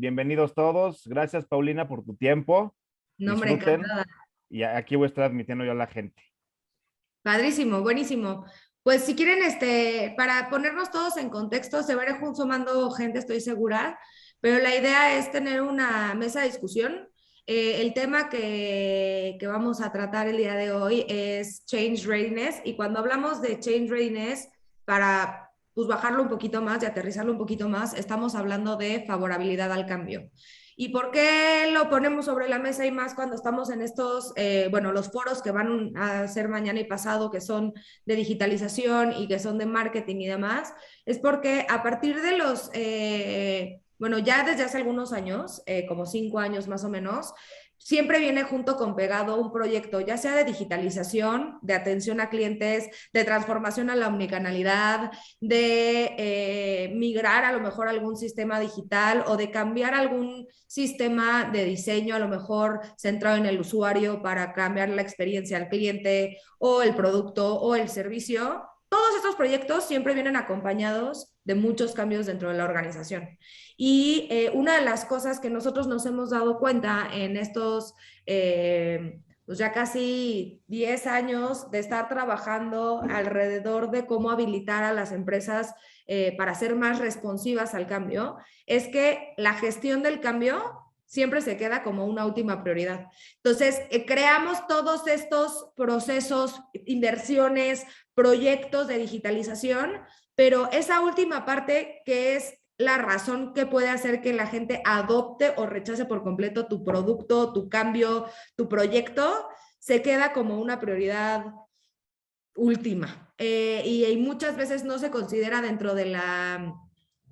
bienvenidos todos. Gracias, Paulina, por tu tiempo. No, hombre, Disfruten. encantada. Y aquí voy a estar admitiendo yo a la gente. Padrísimo, buenísimo. Pues si quieren, para ponernos todos en contexto, se va a ir sumando gente, estoy segura, pero la idea es tener una mesa de discusión. El tema que vamos a tratar el día de hoy es Change Readiness, y cuando hablamos de Change Readiness, para pues, bajarlo un poquito más y aterrizarlo un poquito más, estamos hablando de favorabilidad al cambio. ¿Y por qué lo ponemos sobre la mesa y más cuando estamos en estos, bueno, los foros que van a ser mañana y pasado, que son de digitalización y que son de marketing y demás? Es porque a partir de bueno, ya desde hace algunos años, como 5 años más o menos, siempre viene junto con pegado un proyecto, ya sea de digitalización, de atención a clientes, de transformación a la omnicanalidad, de migrar a lo mejor a algún sistema digital o de cambiar algún sistema de diseño, a lo mejor centrado en el usuario para cambiar la experiencia al cliente o el producto o el servicio. Todos estos proyectos siempre vienen acompañados de muchos cambios dentro de la organización. Y una de las cosas que nosotros nos hemos dado cuenta en estos pues ya casi 10 años de estar trabajando alrededor de cómo habilitar a las empresas para ser más responsivas al cambio, es que la gestión del cambio siempre se queda como una última prioridad. Entonces, creamos todos estos procesos, inversiones, proyectos de digitalización, pero esa última parte que es la razón que puede hacer que la gente adopte o rechace por completo tu producto, tu cambio, tu proyecto, se queda como una prioridad última. Y muchas veces no se considera dentro de la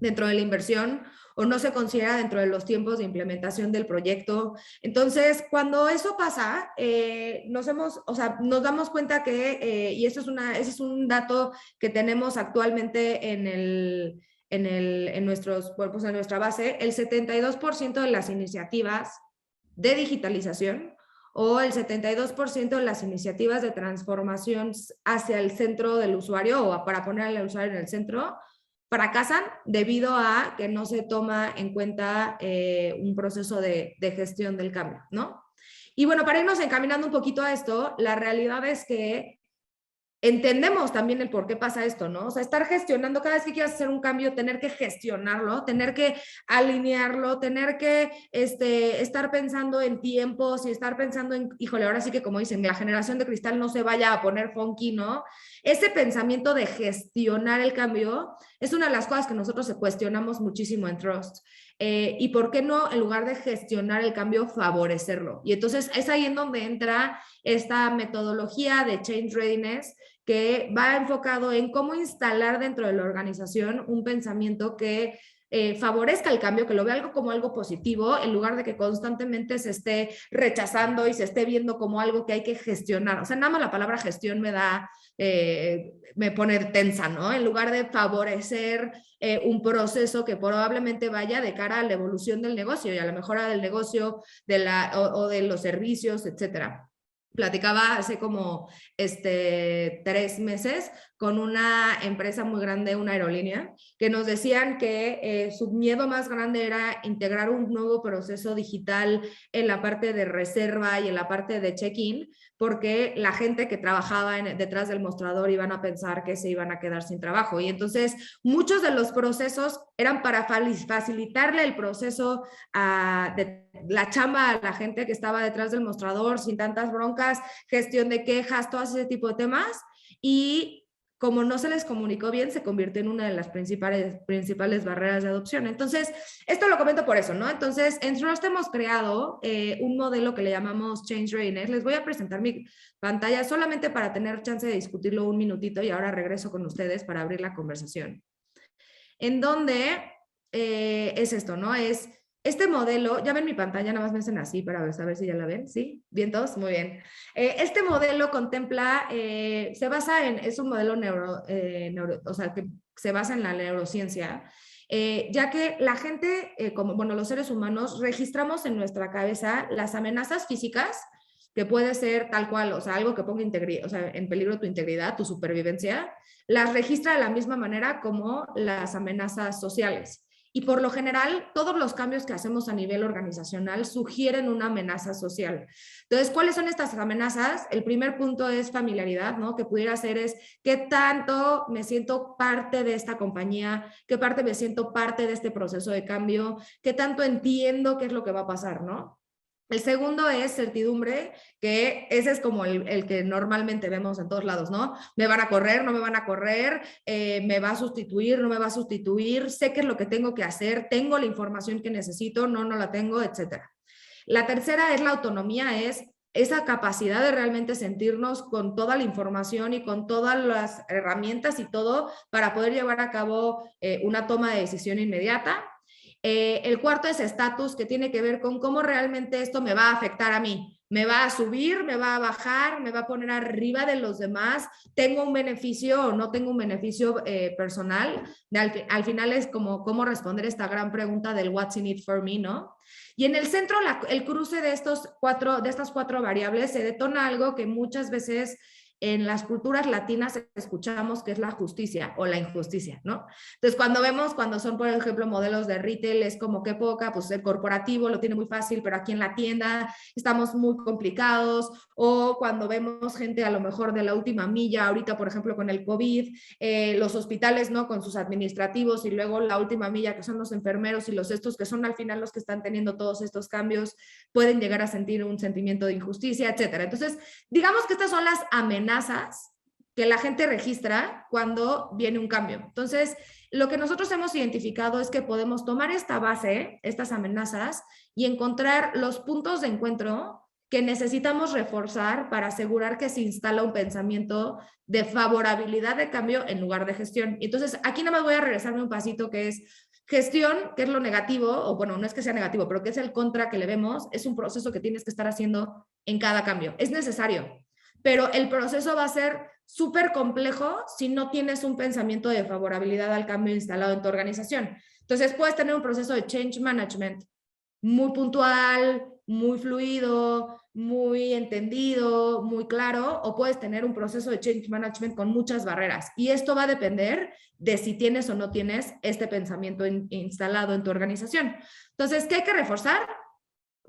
inversión o no se considera dentro de los tiempos de implementación del proyecto. Entonces, cuando eso pasa, nos damos cuenta que, y ese es un dato que tenemos actualmente en nuestra base, el 72% de las iniciativas de digitalización o el 72% de las iniciativas de transformación hacia el centro del usuario o para poner al usuario en el centro, fracasan debido a que no se toma en cuenta un proceso de gestión del cambio, ¿no? Y bueno, para irnos encaminando un poquito a esto, la realidad es que entendemos también el por qué pasa esto, ¿no? O sea, estar gestionando, cada vez que quieras hacer un cambio, tener que gestionarlo, tener que alinearlo, tener que estar pensando en tiempos y estar pensando en, híjole, ahora sí que como dicen, la generación de cristal no se vaya a poner funky, ¿no? Ese pensamiento de gestionar el cambio es una de las cosas que nosotros cuestionamos muchísimo en Trust. Y por qué no, en lugar de gestionar el cambio, favorecerlo. Y entonces es ahí en donde entra esta metodología de Change Readiness, que va enfocado en cómo instalar dentro de la organización un pensamiento que favorezca el cambio, que lo vea algo como algo positivo, en lugar de que constantemente se esté rechazando y se esté viendo como algo que hay que gestionar. O sea, nada más la palabra gestión me pone tensa, ¿no? En lugar de favorecer un proceso que probablemente vaya de cara a la evolución del negocio y a la mejora del negocio o de los servicios, etcétera. Platicaba hace como 3 meses con una empresa muy grande, una aerolínea, que nos decían que su miedo más grande era integrar un nuevo proceso digital en la parte de reserva y en la parte de check-in, porque la gente que trabajaba detrás del mostrador iban a pensar que se iban a quedar sin trabajo. Y entonces muchos de los procesos eran para facilitarle el proceso de la chamba a la gente que estaba detrás del mostrador, sin tantas broncas, gestión de quejas, todo ese tipo de temas. Y como no se les comunicó bien, se convirtió en una de las principales barreras de adopción. Entonces, esto lo comento por eso, ¿no? Entonces, en Trust hemos creado un modelo que le llamamos Change Readiness. Les voy a presentar mi pantalla solamente para tener chance de discutirlo un minutito y ahora regreso con ustedes para abrir la conversación. En donde es esto, ¿no? Es este modelo, ya ven mi pantalla, nada más me hacen así para saber si ya la ven, ¿sí? ¿Bien todos? Muy bien. Este modelo contempla, se basa es un modelo o sea, que se basa en la neurociencia, ya que la gente, los seres humanos, registramos en nuestra cabeza las amenazas físicas, que puede ser tal cual, o sea, algo que ponga en peligro tu integridad, tu supervivencia, las registra de la misma manera como las amenazas sociales. Y por lo general, todos los cambios que hacemos a nivel organizacional sugieren una amenaza social. Entonces, ¿cuáles son estas amenazas? El primer punto es familiaridad, ¿no? Que pudiera ser es qué tanto me siento parte de esta compañía, qué parte me siento parte de este proceso de cambio, qué tanto entiendo qué es lo que va a pasar, ¿no? El segundo es certidumbre, que ese es como el que normalmente vemos en todos lados, ¿no? Me van a correr, no me van a correr, me va a sustituir, no me va a sustituir, sé qué es lo que tengo que hacer, tengo la información que necesito, no la tengo, etcétera. La tercera es la autonomía, es esa capacidad de realmente sentirnos con toda la información y con todas las herramientas y todo para poder llevar a cabo una toma de decisión inmediata. El cuarto es estatus, que tiene que ver con cómo realmente esto me va a afectar a mí. Me va a subir, me va a bajar, me va a poner arriba de los demás. ¿Tengo un beneficio o no tengo un beneficio personal? Al final es como cómo responder esta gran pregunta del what's in it for me, ¿no? Y en el centro, el cruce de estas cuatro variables se detona algo que muchas veces en las culturas latinas escuchamos, que es la justicia o la injusticia, ¿no? Entonces, cuando son, por ejemplo, modelos de retail, es como que poca, pues el corporativo lo tiene muy fácil, pero aquí en la tienda estamos muy complicados, o cuando vemos gente a lo mejor de la última milla, ahorita, por ejemplo, con el COVID, los hospitales, ¿no? Con sus administrativos, y luego la última milla, que son los enfermeros y los estos, que son al final los que están teniendo todos estos cambios, pueden llegar a sentir un sentimiento de injusticia, etcétera. Entonces, digamos que estas son las amenazas que la gente registra cuando viene un cambio. Entonces, lo que nosotros hemos identificado es que podemos tomar esta base, estas amenazas, y encontrar los puntos de encuentro que necesitamos reforzar para asegurar que se instala un pensamiento de favorabilidad de cambio en lugar de gestión. Entonces, aquí no me voy a regresarme un pasito, que es gestión, que es lo negativo, o bueno, no es que sea negativo, pero que es el contra que le vemos, es un proceso que tienes que estar haciendo en cada cambio. Es necesario, pero el proceso va a ser súper complejo si no tienes un pensamiento de favorabilidad al cambio instalado en tu organización. Entonces, puedes tener un proceso de change management muy puntual, muy fluido, muy entendido, muy claro, o puedes tener un proceso de change management con muchas barreras. Y esto va a depender de si tienes o no tienes este pensamiento instalado en tu organización. Entonces, ¿qué hay que reforzar?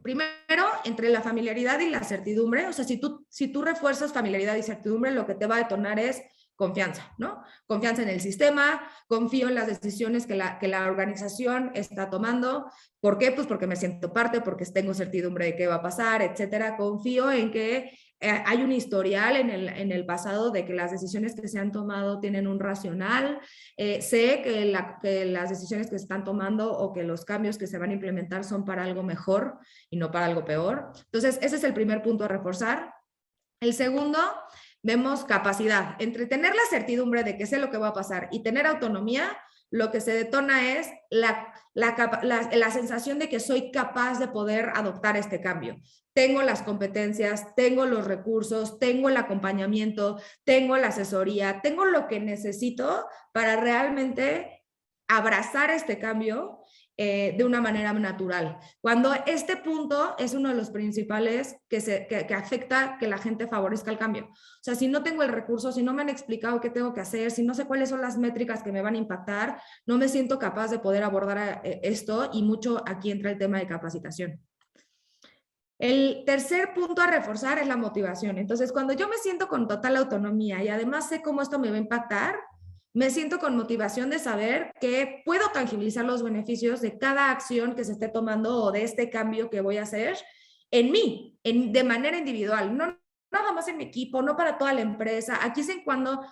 Primero, entre la familiaridad y la certidumbre. O sea, si tú refuerzas familiaridad y certidumbre, lo que te va a detonar es confianza, ¿no? Confianza en el sistema, confío en las decisiones que la organización está tomando. ¿Por qué? Pues porque me siento parte, porque tengo certidumbre de qué va a pasar, etcétera. Confío en que hay un historial en el pasado de que las decisiones que se han tomado tienen un racional. Sé que las decisiones que se están tomando o que los cambios que se van a implementar son para algo mejor y no para algo peor. Entonces, ese es el primer punto a reforzar. El segundo, vemos capacidad. Entre tener la certidumbre de que sé lo que va a pasar y tener autonomía, lo que se detona es la sensación de que soy capaz de poder adoptar este cambio. Tengo las competencias, tengo los recursos, tengo el acompañamiento, tengo la asesoría, tengo lo que necesito para realmente abrazar este cambio de una manera natural. Cuando este punto es uno de los principales que afecta que la gente favorezca el cambio. O sea, si no tengo el recurso, si no me han explicado qué tengo que hacer, si no sé cuáles son las métricas que me van a impactar, no me siento capaz de poder abordar esto, y mucho aquí entra el tema de capacitación. El tercer punto a reforzar es la motivación. Entonces, cuando yo me siento con total autonomía y además sé cómo esto me va a impactar, me siento con motivación de saber que puedo tangibilizar los beneficios de cada acción que se esté tomando o de este cambio que voy a hacer en mí, de manera individual, no nada más en mi equipo, no para toda la empresa. Aquí es en cuando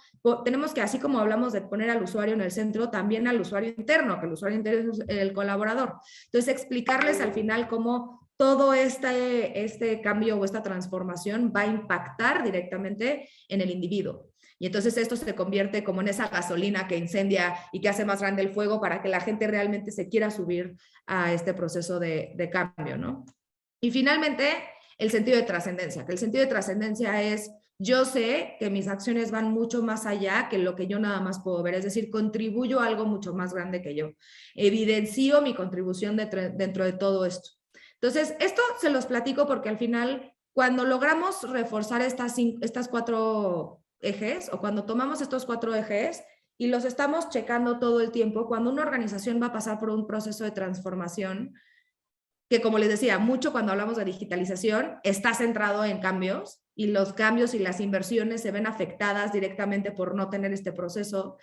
tenemos que, así como hablamos de poner al usuario en el centro, también al usuario interno, que el usuario interno es el colaborador. Entonces, explicarles al final cómo todo este cambio o esta transformación va a impactar directamente en el individuo. Y entonces esto se convierte como en esa gasolina que incendia y que hace más grande el fuego para que la gente realmente se quiera subir a este proceso de cambio, ¿no? Y finalmente, el sentido de trascendencia, que el sentido de trascendencia es: yo sé que mis acciones van mucho más allá que lo que yo nada más puedo ver, es decir, contribuyo a algo mucho más grande que yo, evidencio mi contribución dentro de todo esto. Entonces, esto se los platico porque al final, cuando logramos reforzar estas 4 ejes, o cuando tomamos estos 4 ejes, y los estamos checando todo el tiempo. Cuando una organización va a pasar por un proceso de transformación, que como les decía, mucho cuando hablamos de digitalización está centrado en cambios y los cambios y las inversiones se ven afectadas directamente por no tener este proceso.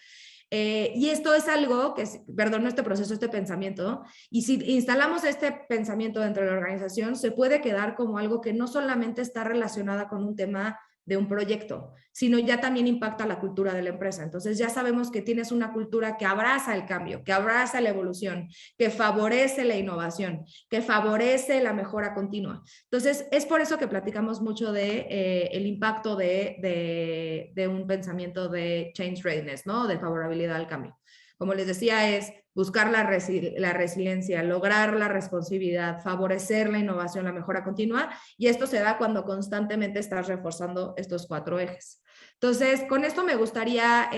Y esto es algo que, perdón, no este proceso, este pensamiento, y si instalamos este pensamiento dentro de la organización, se puede quedar como algo que no solamente está relacionada con un tema de un proyecto, sino ya también impacta la cultura de la empresa. Entonces ya sabemos que tienes una cultura que abraza el cambio, que abraza la evolución, que favorece la innovación, que favorece la mejora continua. Entonces es por eso que platicamos mucho de el impacto de un pensamiento de change readiness, ¿no? De favorabilidad al cambio. Como les decía, es buscar la resiliencia, lograr la responsividad, favorecer la innovación, la mejora continua, y esto se da cuando constantemente estás reforzando estos 4 ejes. Entonces, con esto me gustaría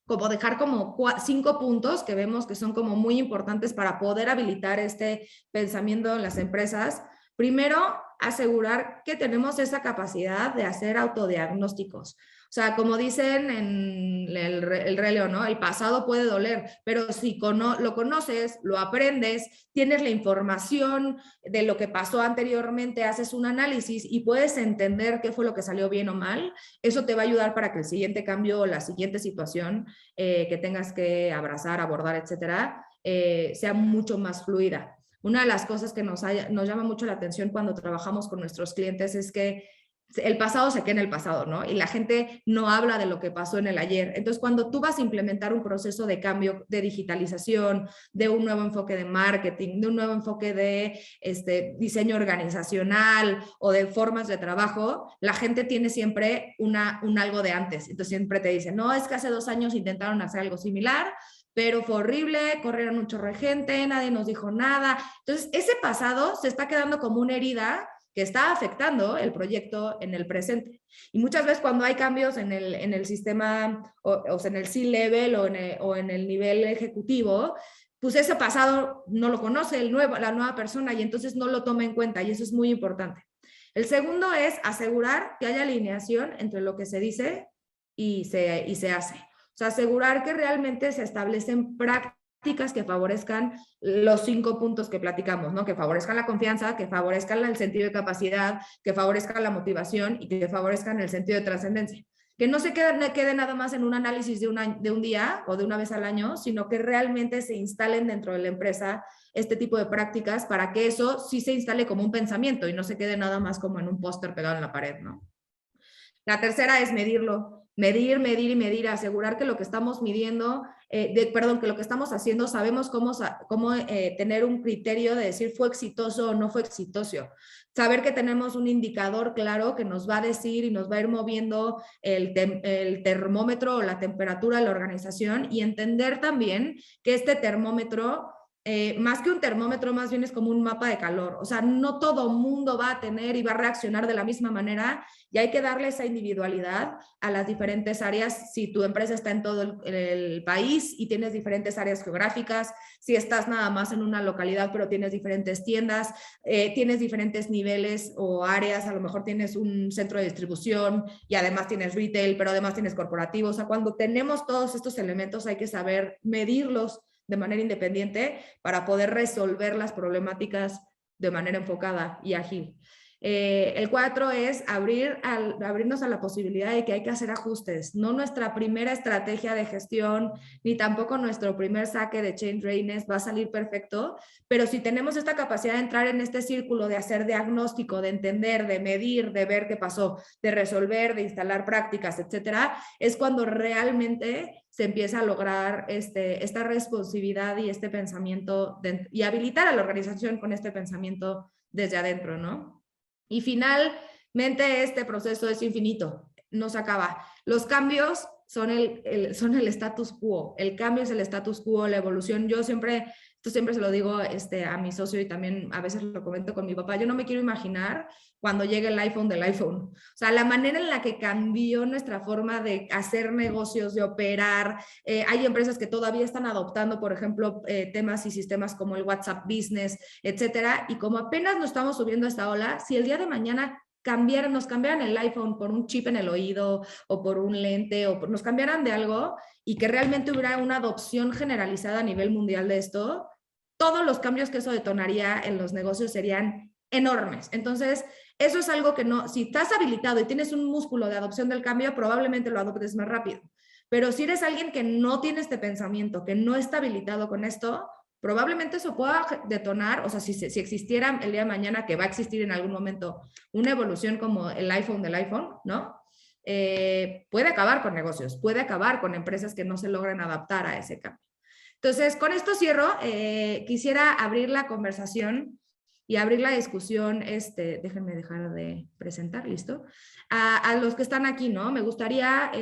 como dejar como 5 puntos que vemos que son como muy importantes para poder habilitar este pensamiento en las empresas. Primero, asegurar que tenemos esa capacidad de hacer autodiagnósticos. O sea, como dicen en el Rey León, ¿no? El pasado puede doler, pero si lo conoces, lo aprendes, tienes la información de lo que pasó anteriormente, haces un análisis y puedes entender qué fue lo que salió bien o mal, eso te va a ayudar para que el siguiente cambio o la siguiente situación que tengas que abrazar, abordar, etcétera, sea mucho más fluida. Una de las cosas que nos llama mucho la atención cuando trabajamos con nuestros clientes es que el pasado se queda en el pasado, ¿no? Y la gente no habla de lo que pasó en el ayer. Entonces, cuando tú vas a implementar un proceso de cambio, de digitalización, de un nuevo enfoque de marketing, de un nuevo enfoque de diseño organizacional o de formas de trabajo, la gente tiene siempre un algo de antes. Entonces, siempre te dicen, no, es que hace 2 años intentaron hacer algo similar, pero fue horrible, corrieron un chorro de gente, nadie nos dijo nada. Entonces, ese pasado se está quedando como una herida que está afectando el proyecto en el presente. Y muchas veces cuando hay cambios en el sistema, o sea, en el C-level o en el nivel ejecutivo, pues ese pasado no lo conoce la nueva persona y entonces no lo toma en cuenta y eso es muy importante. El segundo es asegurar que haya alineación entre lo que se dice y se hace. O sea, asegurar que realmente se establecen prácticas que favorezcan los 5 puntos que platicamos, ¿no? Que favorezcan la confianza, que favorezcan el sentido de capacidad, que favorezcan la motivación y que favorezcan el sentido de trascendencia. Que no se quede nada más en un análisis de un día o de una vez al año, sino que realmente se instalen dentro de la empresa este tipo de prácticas para que eso sí se instale como un pensamiento y no se quede nada más como en un póster pegado en la pared, ¿no? La tercera es medirlo. Medir, medir y medir, asegurar que lo que estamos midiendo, que lo que estamos haciendo, sabemos cómo tener un criterio de decir fue exitoso o no fue exitoso. Saber que tenemos un indicador claro que nos va a decir y nos va a ir moviendo el termómetro o la temperatura de la organización y entender también que este termómetro más que un termómetro, más bien es como un mapa de calor. O sea, no todo mundo va a tener y va a reaccionar de la misma manera y hay que darle esa individualidad a las diferentes áreas. Si tu empresa está en todo el país y tienes diferentes áreas geográficas, si estás nada más en una localidad pero tienes diferentes tiendas, tienes diferentes niveles o áreas, a lo mejor tienes un centro de distribución y además tienes retail, pero además tienes corporativo. O sea, cuando tenemos todos estos elementos hay que saber medirlos de manera independiente para poder resolver las problemáticas de manera enfocada y ágil. El 4 es abrirnos a la posibilidad de que hay que hacer ajustes. No nuestra primera estrategia de gestión, ni tampoco nuestro primer saque de change readiness va a salir perfecto, pero si tenemos esta capacidad de entrar en este círculo, de hacer diagnóstico, de entender, de medir, de ver qué pasó, de resolver, de instalar prácticas, etcétera, es cuando realmente se empieza a lograr esta responsividad y este pensamiento y habilitar a la organización con este pensamiento desde adentro, ¿no? Y finalmente este proceso es infinito, no se acaba. Los cambios son el status quo, el cambio es el status quo, la evolución. Esto siempre se lo digo a mi socio y también a veces lo comento con mi papá, yo no me quiero imaginar cuando llegue el iPhone del iPhone. O sea, la manera en la que cambió nuestra forma de hacer negocios, de operar. Hay empresas que todavía están adoptando, por ejemplo, temas y sistemas como el WhatsApp Business, etcétera. Y como apenas nos estamos subiendo a esta ola, si el día de mañana nos cambiaran el iPhone por un chip en el oído o por un lente o nos cambiaran de algo y que realmente hubiera una adopción generalizada a nivel mundial de esto, todos los cambios que eso detonaría en los negocios serían enormes. Entonces, eso es algo que no, si estás habilitado y tienes un músculo de adopción del cambio, probablemente lo adoptes más rápido. Pero si eres alguien que no tiene este pensamiento, que no está habilitado con esto, probablemente eso pueda detonar, o sea, si existiera el día de mañana, que va a existir en algún momento una evolución como el iPhone del iPhone, ¿no? Puede acabar con negocios, puede acabar con empresas que no se logran adaptar a ese cambio. Entonces, con esto cierro. Quisiera abrir la conversación y abrir la discusión, déjenme dejar de presentar, ¿listo? A los que están aquí, ¿no? Me gustaría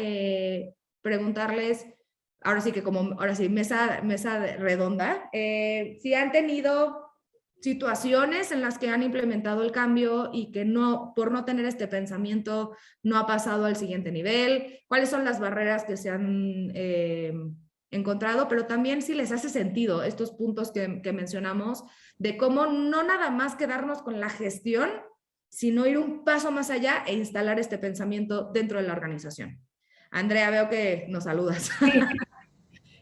preguntarles, ahora sí que ahora sí, mesa redonda, si han tenido situaciones en las que han implementado el cambio y que no, por no tener este pensamiento, no ha pasado al siguiente nivel, cuáles son las barreras que se han encontrado, pero también si les hace sentido estos puntos que mencionamos, de cómo no nada más quedarnos con la gestión, sino ir un paso más allá e instalar este pensamiento dentro de la organización. Andrea, veo que nos saludas. Sí.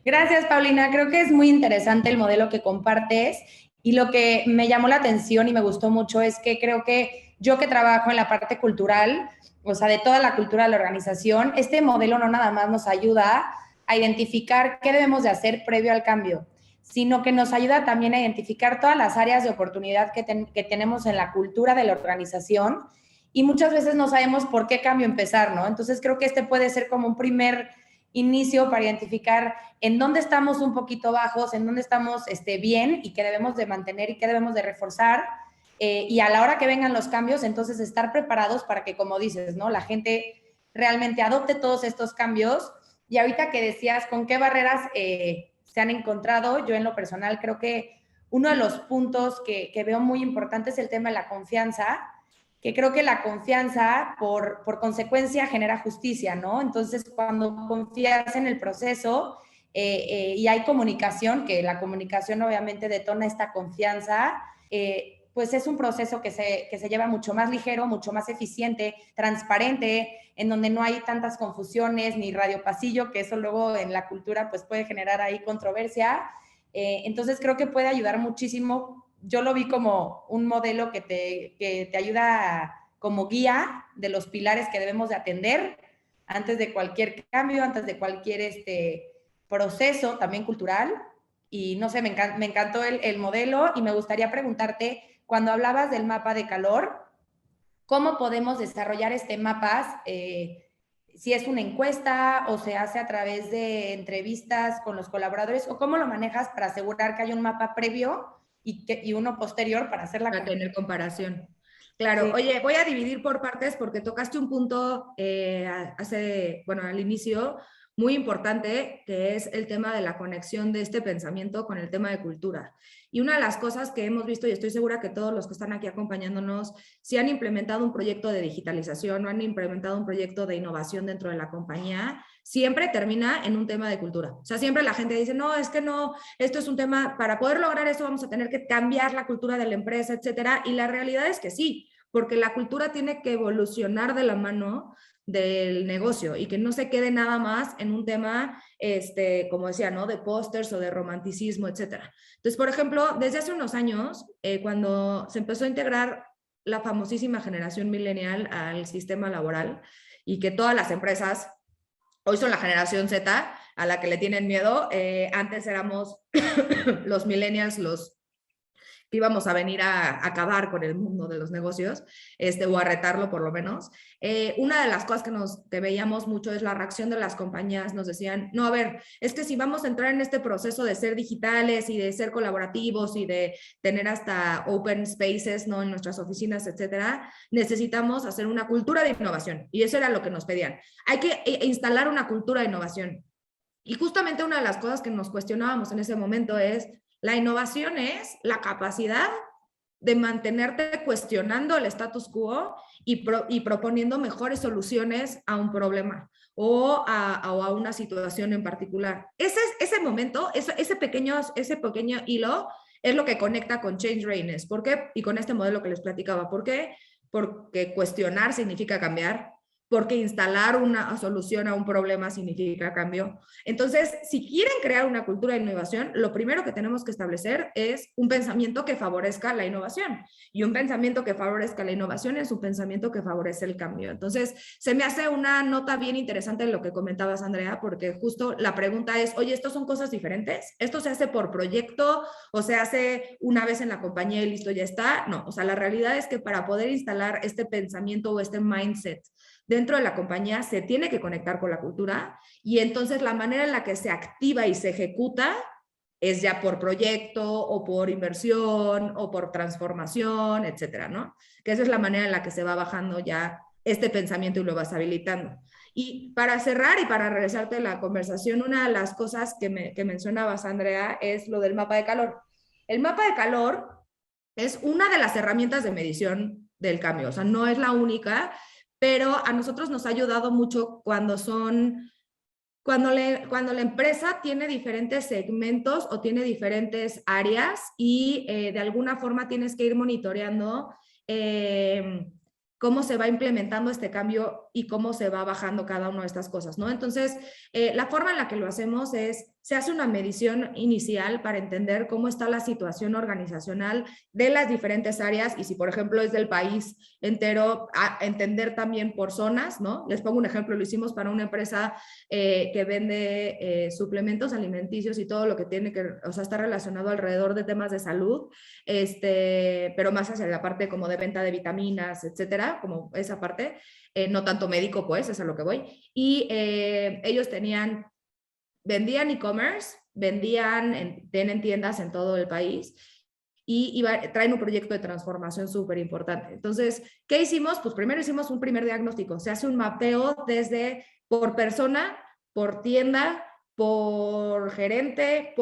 Gracias, Paulina. Creo que es muy interesante el modelo que compartes y lo que me llamó la atención y me gustó mucho es que creo que yo que trabajo en la parte cultural, o sea, de toda la cultura de la organización, este modelo no nada más nos ayuda a identificar qué debemos de hacer previo al cambio, sino que nos ayuda también a identificar todas las áreas de oportunidad que tenemos en la cultura de la organización y muchas veces no sabemos por qué cambio empezar, ¿no? Entonces creo que este puede ser como un primer inicio para identificar en dónde estamos un poquito bajos, en dónde estamos bien y qué debemos de mantener y qué debemos de reforzar. Y a la hora que vengan los cambios, entonces estar preparados para que, como dices, ¿no? La gente realmente adopte todos estos cambios. Y ahorita que decías con qué barreras se han encontrado, yo en lo personal creo que uno de los puntos que veo muy importante es el tema de la confianza, que creo que la confianza por consecuencia genera justicia, ¿no? Entonces, cuando confías en el proceso y hay comunicación, que la comunicación obviamente detona esta confianza, pues es un proceso que se lleva mucho más ligero, mucho más eficiente, transparente, en donde no hay tantas confusiones ni radio pasillo, que eso luego en la cultura pues puede generar ahí controversia. Entonces creo que puede ayudar muchísimo. Yo lo vi como un modelo que te ayuda como guía de los pilares que debemos de atender antes de cualquier cambio, antes de cualquier proceso también cultural. Y no sé, me encantó el modelo y me gustaría preguntarte, cuando hablabas del mapa de calor, ¿cómo podemos desarrollar mapas? Si es una encuesta o se hace a través de entrevistas con los colaboradores, o cómo lo manejas para asegurar que hay un mapa previo y uno posterior para hacer la para tener comparación. Claro, sí. Oye, voy a dividir por partes porque tocaste un punto al inicio muy importante, que es el tema de la conexión de este pensamiento con el tema de cultura. Y una de las cosas que hemos visto, y estoy segura que todos los que están aquí acompañándonos, si han implementado un proyecto de digitalización o han implementado un proyecto de innovación dentro de la compañía, siempre termina en un tema de cultura. O sea, siempre la gente dice, no, es que no, esto es un tema, para poder lograr esto vamos a tener que cambiar la cultura de la empresa, etcétera. Y la realidad es que sí, porque la cultura tiene que evolucionar de la mano del negocio y que no se quede nada más en un tema, como decía, ¿no? De pósters o de romanticismo, etcétera. Entonces, por ejemplo, desde hace unos años, cuando se empezó a integrar la famosísima generación millennial al sistema laboral y que todas las empresas hoy son la generación Z a la que le tienen miedo. Antes éramos los millennials, los que íbamos a venir a acabar con el mundo de los negocios, o a retarlo por lo menos. Una de las cosas que veíamos mucho es la reacción de las compañías. Nos decían, no, a ver, es que si vamos a entrar en este proceso de ser digitales y de ser colaborativos y de tener hasta open spaces, ¿no? En nuestras oficinas, etcétera, necesitamos hacer una cultura de innovación. Y eso era lo que nos pedían. Hay que instalar una cultura de innovación. Y justamente una de las cosas que nos cuestionábamos en ese momento es, la innovación es la capacidad de mantenerte cuestionando el status quo y proponiendo mejores soluciones a un problema o a una situación en particular. Ese momento, ese pequeño hilo es lo que conecta con Change Readiness. ¿Por qué? Y con este modelo que les platicaba. ¿Por qué? porque cuestionar significa cambiar, porque instalar una solución a un problema significa cambio. Entonces, si quieren crear una cultura de innovación, lo primero que tenemos que establecer es un pensamiento que favorezca la innovación. Y un pensamiento que favorezca la innovación es un pensamiento que favorece el cambio. Entonces, se me hace una nota bien interesante en lo que comentabas, Andrea, porque justo la pregunta es, oye, ¿estos son cosas diferentes? ¿Esto se hace por proyecto o se hace una vez en la compañía y listo, ya está? No, o sea, la realidad es que para poder instalar este pensamiento o este mindset dentro de la compañía se tiene que conectar con la cultura y entonces la manera en la que se activa y se ejecuta es ya por proyecto o por inversión o por transformación, etcétera, ¿no? Que esa es la manera en la que se va bajando ya este pensamiento y lo vas habilitando. Y para cerrar y para regresarte a la conversación, una de las cosas que mencionabas, Andrea, es lo del mapa de calor. El mapa de calor es una de las herramientas de medición del cambio, o sea, no es la única, pero a nosotros nos ha ayudado mucho cuando la empresa tiene diferentes segmentos o tiene diferentes áreas y de alguna forma tienes que ir monitoreando cómo se va implementando este cambio y cómo se va bajando cada una de estas cosas, ¿no? Entonces, la forma en la que lo hacemos es, se hace una medición inicial para entender cómo está la situación organizacional de las diferentes áreas y si, por ejemplo, es del país entero, entender también por zonas, ¿no? Les pongo un ejemplo, lo hicimos para una empresa que vende suplementos alimenticios y todo lo que tiene que, o sea, está relacionado alrededor de temas de salud, pero más hacia la parte como de venta de vitaminas, etcétera, como esa parte, no tanto médico, pues, es a lo que voy. Y ellos vendían e-commerce, tienen tiendas en todo el país y traen un proyecto de transformación súper importante. Entonces, ¿qué hicimos? Pues primero hicimos un primer diagnóstico. Se hace un mapeo por persona, por tienda, por gerente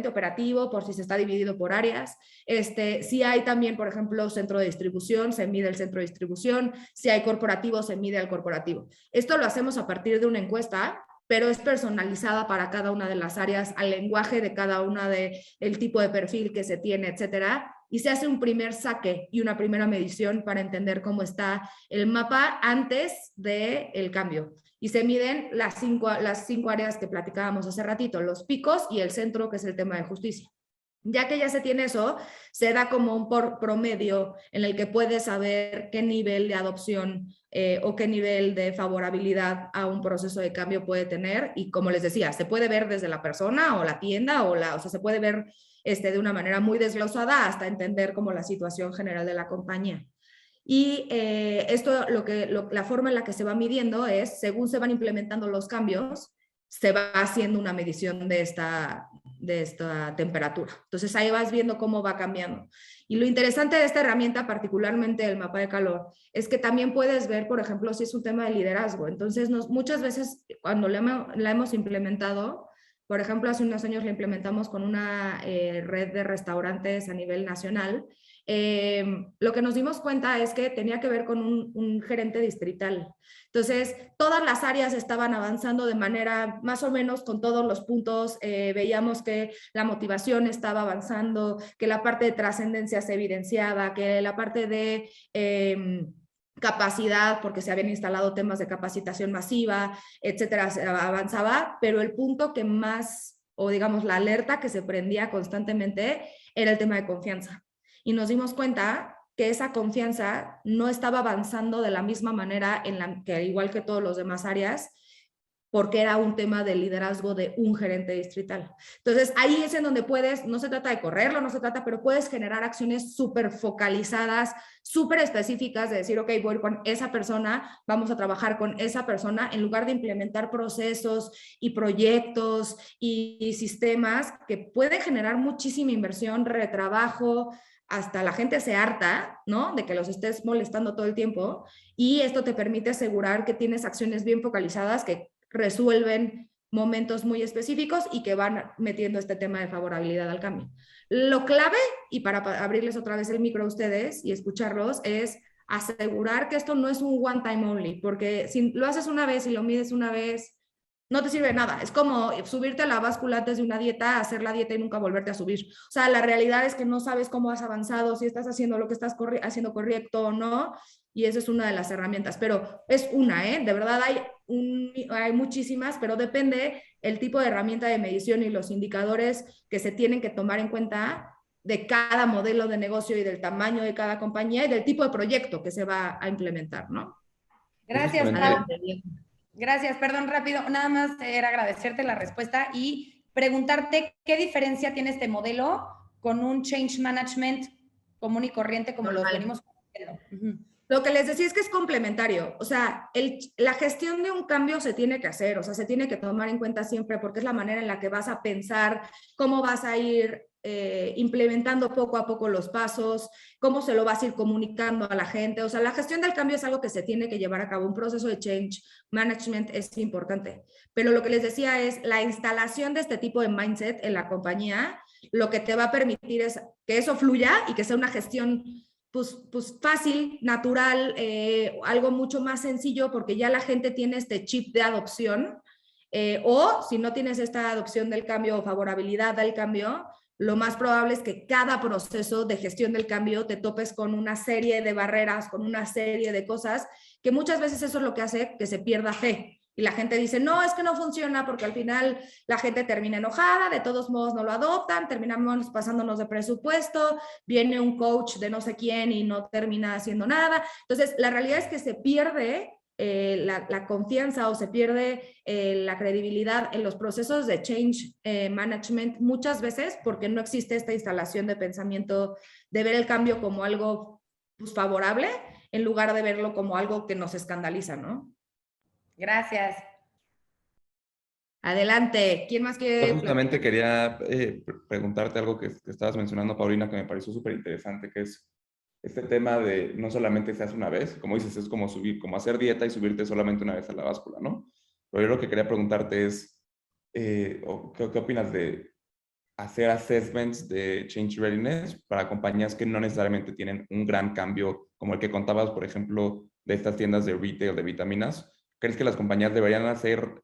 operativo, por si se está dividido por áreas. Si hay también, por ejemplo, centro de distribución, se mide el centro de distribución. Si hay corporativo, se mide el corporativo. Esto lo hacemos a partir de una encuesta, pero es personalizada para cada una de las áreas, al lenguaje de cada una del tipo de perfil que se tiene, etcétera. Y se hace un primer saque y una primera medición para entender cómo está el mapa antes del cambio. Y se miden las cinco áreas que platicábamos hace ratito, los picos y el centro, que es el tema de justicia. Ya que ya se tiene eso, se da como un promedio en el que puedes saber qué nivel de adopción o qué nivel de favorabilidad a un proceso de cambio puede tener. Y como les decía, se puede ver desde la persona o la tienda o sea, se puede ver de una manera muy desglosada hasta entender como la situación general de la compañía. Y esto, la forma en la que se va midiendo es, según se van implementando los cambios, se va haciendo una medición de esta temperatura. Entonces ahí vas viendo cómo va cambiando. Y lo interesante de esta herramienta, particularmente el mapa de calor, es que también puedes ver, por ejemplo, si es un tema de liderazgo. Entonces muchas veces cuando la hemos implementado, por ejemplo, hace unos años la implementamos con una red de restaurantes a nivel nacional. Lo que nos dimos cuenta es que tenía que ver con un gerente distrital. Entonces, todas las áreas estaban avanzando de manera más o menos con todos los puntos. Veíamos que la motivación estaba avanzando, que la parte de trascendencia se evidenciaba, que la parte de capacidad, porque se habían instalado temas de capacitación masiva, etcétera, se avanzaba, pero el punto que más, o digamos la alerta que se prendía constantemente era el tema de confianza. Y nos dimos cuenta que esa confianza no estaba avanzando de la misma manera que igual que todos los demás áreas, porque era un tema de liderazgo de un gerente distrital. Entonces, ahí es en donde puedes, no se trata de correrlo, pero puedes generar acciones súper focalizadas, súper específicas, de decir, ok, voy con esa persona, vamos a trabajar con esa persona, en lugar de implementar procesos y proyectos y sistemas que pueden generar muchísima inversión, retrabajo, hasta la gente se harta, ¿no? De que los estés molestando todo el tiempo, y esto te permite asegurar que tienes acciones bien focalizadas que resuelven momentos muy específicos y que van metiendo este tema de favorabilidad al cambio. Lo clave, y para abrirles otra vez el micro a ustedes y escucharlos, es asegurar que esto no es un one time only, porque si lo haces una vez y lo mides una vez, no te sirve de nada. Es como subirte a la báscula antes de una dieta, hacer la dieta y nunca volverte a subir. O sea, la realidad es que no sabes cómo has avanzado, si estás haciendo lo que estás haciendo correcto o no, y esa es una de las herramientas, pero es una, ¿eh? De verdad hay muchísimas, pero depende el tipo de herramienta de medición y los indicadores que se tienen que tomar en cuenta de cada modelo de negocio y del tamaño de cada compañía y del tipo de proyecto que se va a implementar, ¿no? Gracias, Pau. Adelante. Gracias, perdón, rápido. Nada más era agradecerte la respuesta y preguntarte qué diferencia tiene este modelo con un change management común y corriente como los venimos conociendo. Lo que les decía es que es complementario, o sea, la gestión de un cambio se tiene que hacer, o sea, se tiene que tomar en cuenta siempre porque es la manera en la que vas a pensar, cómo vas a ir implementando poco a poco los pasos, cómo se lo vas a ir comunicando a la gente, o sea, la gestión del cambio es algo que se tiene que llevar a cabo, un proceso de change management es importante, pero lo que les decía es la instalación de este tipo de mindset en la compañía, lo que te va a permitir es que eso fluya y que sea una gestión pues fácil, natural, algo mucho más sencillo porque ya la gente tiene este chip de adopción o si no tienes esta adopción del cambio o favorabilidad al cambio, lo más probable es que cada proceso de gestión del cambio te topes con una serie de barreras, con una serie de cosas que muchas veces eso es lo que hace que se pierda fe. Y la gente dice, no, es que no funciona porque al final la gente termina enojada, de todos modos no lo adoptan, terminamos pasándonos de presupuesto, viene un coach de no sé quién y no termina haciendo nada. Entonces, la realidad es que se pierde la confianza o se pierde la credibilidad en los procesos de change management muchas veces porque no existe esta instalación de pensamiento de ver el cambio como algo pues, favorable en lugar de verlo como algo que nos escandaliza, ¿no? Gracias. Adelante. ¿Quién más quiere? Yo justamente quería preguntarte algo que estabas mencionando, Paulina, que me pareció súper interesante, que es este tema de no solamente se hace una vez, como dices, es como como hacer dieta y subirte solamente una vez a la báscula, ¿no? Pero yo lo que quería preguntarte es, ¿qué opinas de hacer assessments de change readiness para compañías que no necesariamente tienen un gran cambio, como el que contabas, por ejemplo, de estas tiendas de retail de vitaminas? ¿Crees que las compañías deberían hacer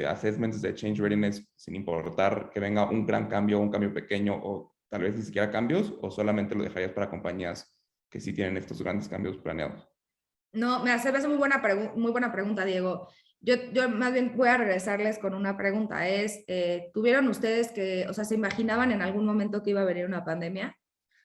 assessments de change readiness sin importar que venga un gran cambio, un cambio pequeño o tal vez ni siquiera cambios, o solamente lo dejarías para compañías que sí tienen estos grandes cambios planeados? No, me hace muy buena pregunta, Diego. Yo más bien voy a regresarles con una pregunta. ¿Tuvieron ustedes que, o sea, se imaginaban en algún momento que iba a venir una pandemia?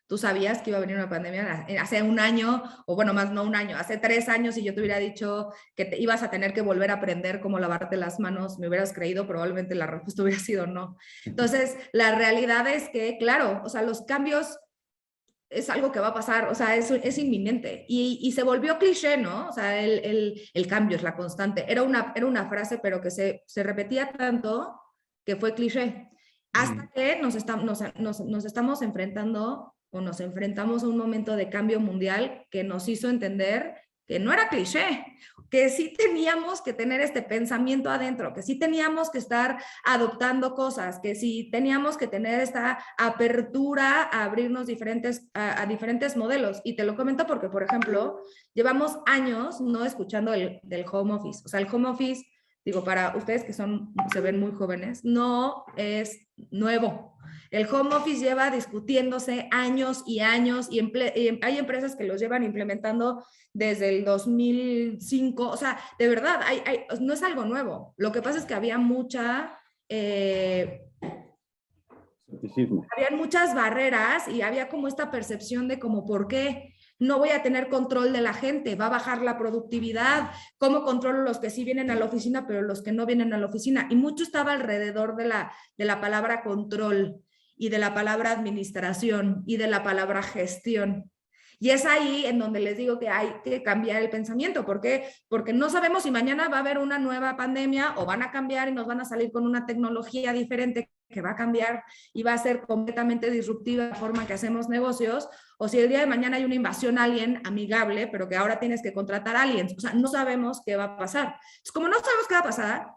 ¿Tú sabías que iba a venir una pandemia hace un año, o bueno, más no un año, hace 3 años, y yo te hubiera dicho que te ibas a tener que volver a aprender cómo lavarte las manos? ¿Me hubieras creído? Probablemente la respuesta hubiera sido no. Entonces, la realidad es que, claro, o sea, los cambios es algo que va a pasar, o sea, es inminente. Y se volvió cliché, ¿no? O sea, el cambio es la constante. Era una frase, pero que se repetía tanto que fue cliché. Hasta que nos estamos enfrentando o nos enfrentamos a un momento de cambio mundial que nos hizo entender que no era cliché, que sí teníamos que tener este pensamiento adentro, que sí teníamos que estar adoptando cosas, que sí teníamos que tener esta apertura a abrirnos a diferentes modelos. Y te lo comento porque, por ejemplo, llevamos años no escuchando del home office. O sea, el home office, digo, para ustedes que se ven muy jóvenes, no es nuevo. El home office lleva discutiéndose años y años y hay empresas que los llevan implementando desde el 2005. O sea, de verdad, no es algo nuevo. Lo que pasa es que había habían muchas barreras y había como esta percepción de como, ¿por qué? No voy a tener control de la gente, va a bajar la productividad, ¿cómo controlo los que sí vienen a la oficina, pero los que no vienen a la oficina? Y mucho estaba alrededor de la palabra control y de la palabra administración y de la palabra gestión. Y es ahí en donde les digo que hay que cambiar el pensamiento. ¿Por qué? Porque no sabemos si mañana va a haber una nueva pandemia o van a cambiar y nos van a salir con una tecnología diferente que va a cambiar y va a ser completamente disruptiva la forma que hacemos negocios, o si el día de mañana hay una invasión alien amigable, pero que ahora tienes que contratar aliens. O sea, no sabemos qué va a pasar. Entonces, como no sabemos qué va a pasar,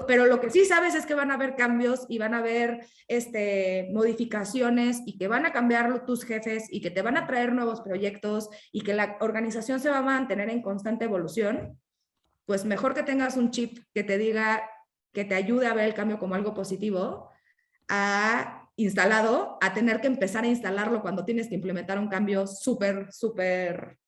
pero lo que sí sabes es que van a haber cambios y van a haber modificaciones y que van a cambiar tus jefes y que te van a traer nuevos proyectos y que la organización se va a mantener en constante evolución, pues mejor que tengas un chip que te diga que te ayude a ver el cambio como algo positivo, instalado, a tener que empezar a instalarlo cuando tienes que implementar un cambio súper, súper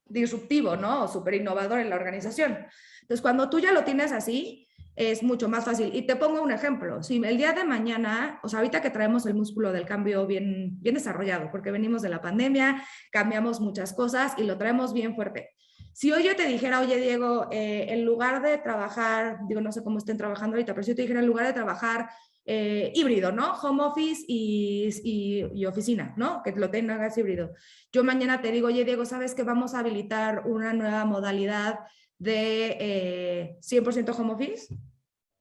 disruptivo, ¿no? O súper innovador en la organización. Entonces, cuando tú ya lo tienes así, es mucho más fácil. Y te pongo un ejemplo. Si el día de mañana, o sea, ahorita que traemos el músculo del cambio bien desarrollado, porque venimos de la pandemia, cambiamos muchas cosas y lo traemos bien fuerte. Si hoy yo te dijera, oye, Diego, en lugar de trabajar, digo, no sé cómo estén trabajando ahorita, pero si yo te dijera, en lugar de trabajar híbrido, ¿no? Home office y oficina, ¿no? Que lo tengas híbrido. Yo mañana te digo, oye, Diego, ¿sabes que vamos a habilitar una nueva modalidad de 100% home office?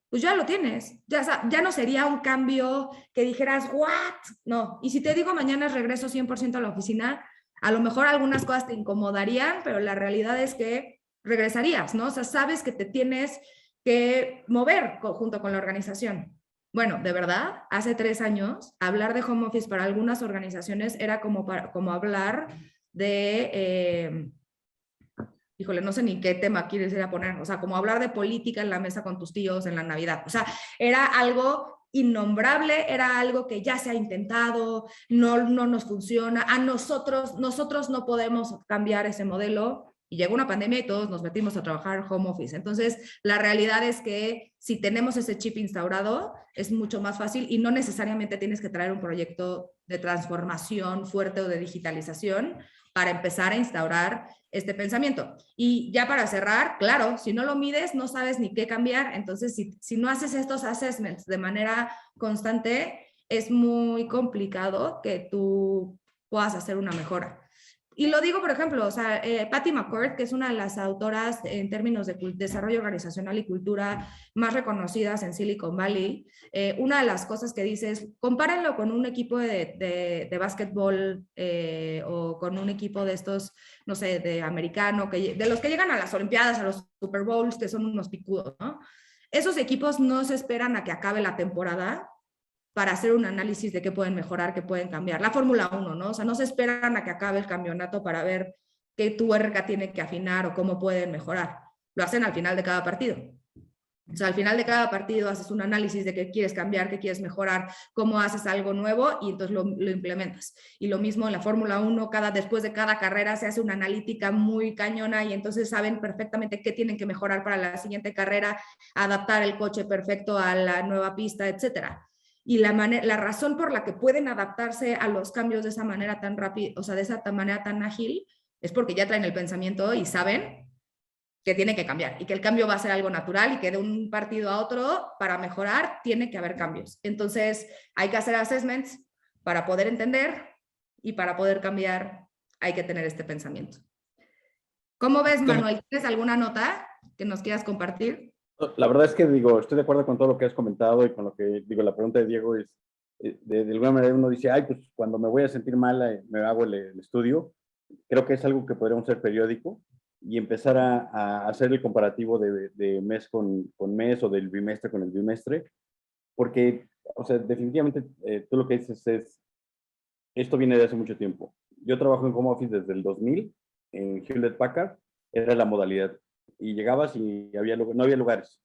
Pues ya lo tienes. Ya no sería un cambio que dijeras, ¿what? No. Y si te digo mañana regreso 100% a la oficina, a lo mejor algunas cosas te incomodarían, pero la realidad es que regresarías, ¿no? O sea, sabes que te tienes que mover junto con la organización. Bueno, de verdad, hace 3 años, hablar de home office para algunas organizaciones era como hablar de, híjole, no sé ni qué tema quieres ir a poner, o sea, como hablar de política en la mesa con tus tíos en la Navidad. O sea, era algo innombrable, era algo que ya se ha intentado, no nos funciona, a nosotros no podemos cambiar ese modelo. Y llegó una pandemia y todos nos metimos a trabajar home office. Entonces, la realidad es que si tenemos ese chip instaurado, es mucho más fácil y no necesariamente tienes que traer un proyecto de transformación fuerte o de digitalización para empezar a instaurar este pensamiento. Y ya para cerrar, claro, si no lo mides, no sabes ni qué cambiar. Entonces, si no haces estos assessments de manera constante, es muy complicado que tú puedas hacer una mejora. Y lo digo, por ejemplo, o sea, Patty McCord, que es una de las autoras en términos de desarrollo organizacional y cultura más reconocidas en Silicon Valley, una de las cosas que dice es, compárenlo con un equipo de básquetbol o con un equipo de estos, no sé, de americano, de los que llegan a las Olimpiadas, a los Super Bowls, que son unos picudos, ¿no? Esos equipos no se esperan a que acabe la temporada para hacer un análisis de qué pueden mejorar, qué pueden cambiar. La Fórmula 1, ¿no? O sea, no se esperan a que acabe el campeonato para ver qué tuerca tiene que afinar o cómo pueden mejorar. Lo hacen al final de cada partido. O sea, al final de cada partido haces un análisis de qué quieres cambiar, qué quieres mejorar, cómo haces algo nuevo y entonces lo implementas. Y lo mismo en la Fórmula 1, después de cada carrera se hace una analítica muy cañona y entonces saben perfectamente qué tienen que mejorar para la siguiente carrera, adaptar el coche perfecto a la nueva pista, etcétera. Y la razón por la que pueden adaptarse a los cambios de esa manera tan rápida, o sea, de esa manera tan ágil, es porque ya traen el pensamiento y saben que tiene que cambiar y que el cambio va a ser algo natural y que de un partido a otro, para mejorar, tiene que haber cambios. Entonces, hay que hacer assessments para poder entender y para poder cambiar hay que tener este pensamiento. ¿Cómo ves, Manuel? ¿Tienes alguna nota que nos quieras compartir? La verdad es que estoy de acuerdo con todo lo que has comentado y con lo que la pregunta de Diego es, de alguna manera uno dice, ay, pues cuando me voy a sentir mal me hago el estudio. Creo que es algo que podríamos hacer periódico y empezar a hacer el comparativo de mes con mes o del bimestre con el bimestre, porque, o sea, definitivamente tú lo que dices es, esto viene de hace mucho tiempo. Yo trabajo en home office desde el 2000, en Hewlett Packard, era la modalidad. Y llegabas y no había lugares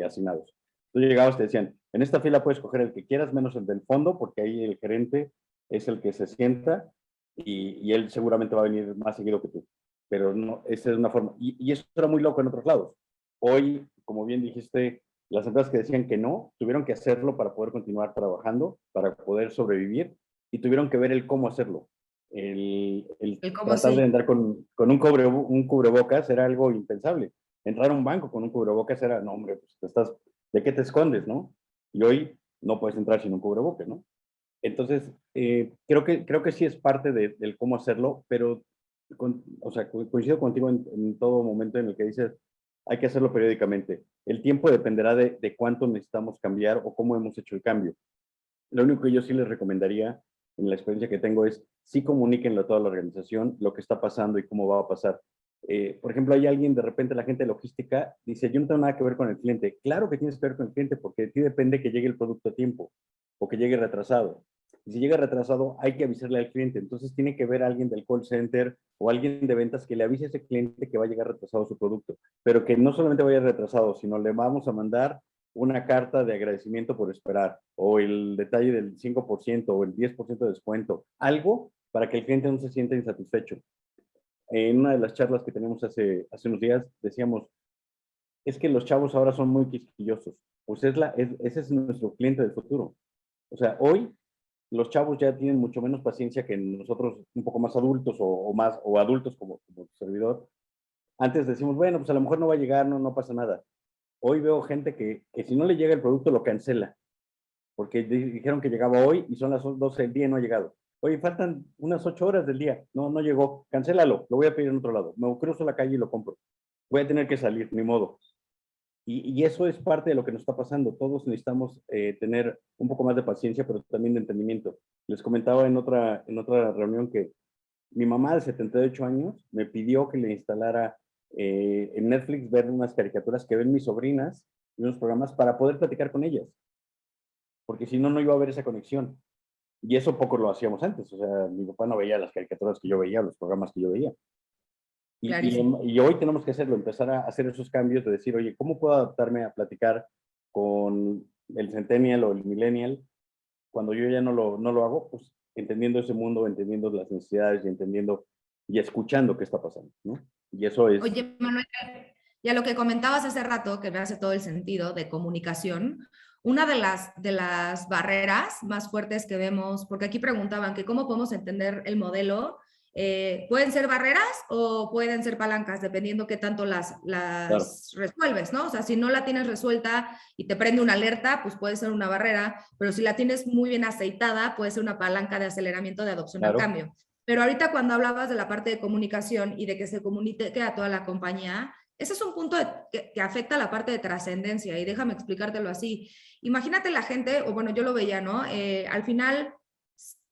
asignados. Tú llegabas, te decían, en esta fila puedes coger el que quieras, menos el del fondo, porque ahí el gerente es el que se sienta y él seguramente va a venir más seguido que tú. Pero no, esa es una forma. Y eso era muy loco en otros lados. Hoy, como bien dijiste, las empresas que decían que no, tuvieron que hacerlo para poder continuar trabajando, para poder sobrevivir, y tuvieron que ver el cómo hacerlo. El tratar de andar con un cubrebocas era algo impensable. Entrar a un banco con un cubrebocas era, no, hombre, pues ¿de qué te escondes, no? Y hoy no puedes entrar sin un cubrebocas, ¿no? Entonces, creo que sí es parte del cómo hacerlo, pero, o sea, coincido contigo en todo momento en el que dices, hay que hacerlo periódicamente. El tiempo dependerá de cuánto necesitamos cambiar o cómo hemos hecho el cambio. Lo único que yo sí les recomendaría, en la experiencia que tengo, es sí comuníquenlo a toda la organización, lo que está pasando y cómo va a pasar. Por ejemplo, hay alguien, de repente la gente de logística dice, yo no tengo nada que ver con el cliente. Claro que tienes que ver con el cliente porque de ti depende que llegue el producto a tiempo o que llegue retrasado. Y si llega retrasado, hay que avisarle al cliente. Entonces tiene que ver a alguien del call center o alguien de ventas que le avise a ese cliente que va a llegar retrasado su producto. Pero que no solamente vaya retrasado, sino le vamos a mandar una carta de agradecimiento por esperar, o el detalle del 5% o el 10% de descuento, algo para que el cliente no se sienta insatisfecho. En una de las charlas que tenemos hace unos días, decíamos, es que los chavos ahora son muy quisquillosos. Pues ese es nuestro cliente del futuro. O sea, hoy los chavos ya tienen mucho menos paciencia que nosotros, un poco más adultos o adultos como servidor. Antes decimos, bueno, pues a lo mejor no va a llegar, no pasa nada. Hoy veo gente que si no le llega el producto lo cancela, porque dijeron que llegaba hoy y son las 12 del día y no ha llegado. Oye, faltan unas 8 horas del día, no llegó, cancélalo, lo voy a pedir en otro lado. Me cruzo la calle y lo compro. Voy a tener que salir, ni modo. Y eso es parte de lo que nos está pasando. Todos necesitamos tener un poco más de paciencia, pero también de entendimiento. Les comentaba en otra reunión que mi mamá de 78 años me pidió que le instalara en Netflix ver unas caricaturas que ven mis sobrinas y unos programas para poder platicar con ellas. Porque si no, no iba a haber esa conexión. Y eso poco lo hacíamos antes. O sea, mi papá no veía las caricaturas que yo veía, los programas que yo veía. Y hoy tenemos que hacerlo, empezar a hacer esos cambios de decir, oye, ¿cómo puedo adaptarme a platicar con el centennial o el millennial cuando yo ya no lo hago? Pues entendiendo ese mundo, entendiendo las necesidades y entendiendo y escuchando qué está pasando, ¿no? Y eso es... Oye, Manuel, y a lo que comentabas hace rato, que me hace todo el sentido de comunicación, una de las barreras más fuertes que vemos, porque aquí preguntaban que cómo podemos entender el modelo, pueden ser barreras o pueden ser palancas, dependiendo qué tanto las Claro. resuelves, ¿no? O sea, si no la tienes resuelta y te prende una alerta, pues puede ser una barrera, pero si la tienes muy bien aceitada, puede ser una palanca de aceleramiento de adopción al Claro. cambio. Pero ahorita cuando hablabas de la parte de comunicación y de que se comunique a toda la compañía, ese es un punto que afecta a la parte de trascendencia, y déjame explicártelo así. Imagínate la gente, o bueno, yo lo veía, ¿no? Al final,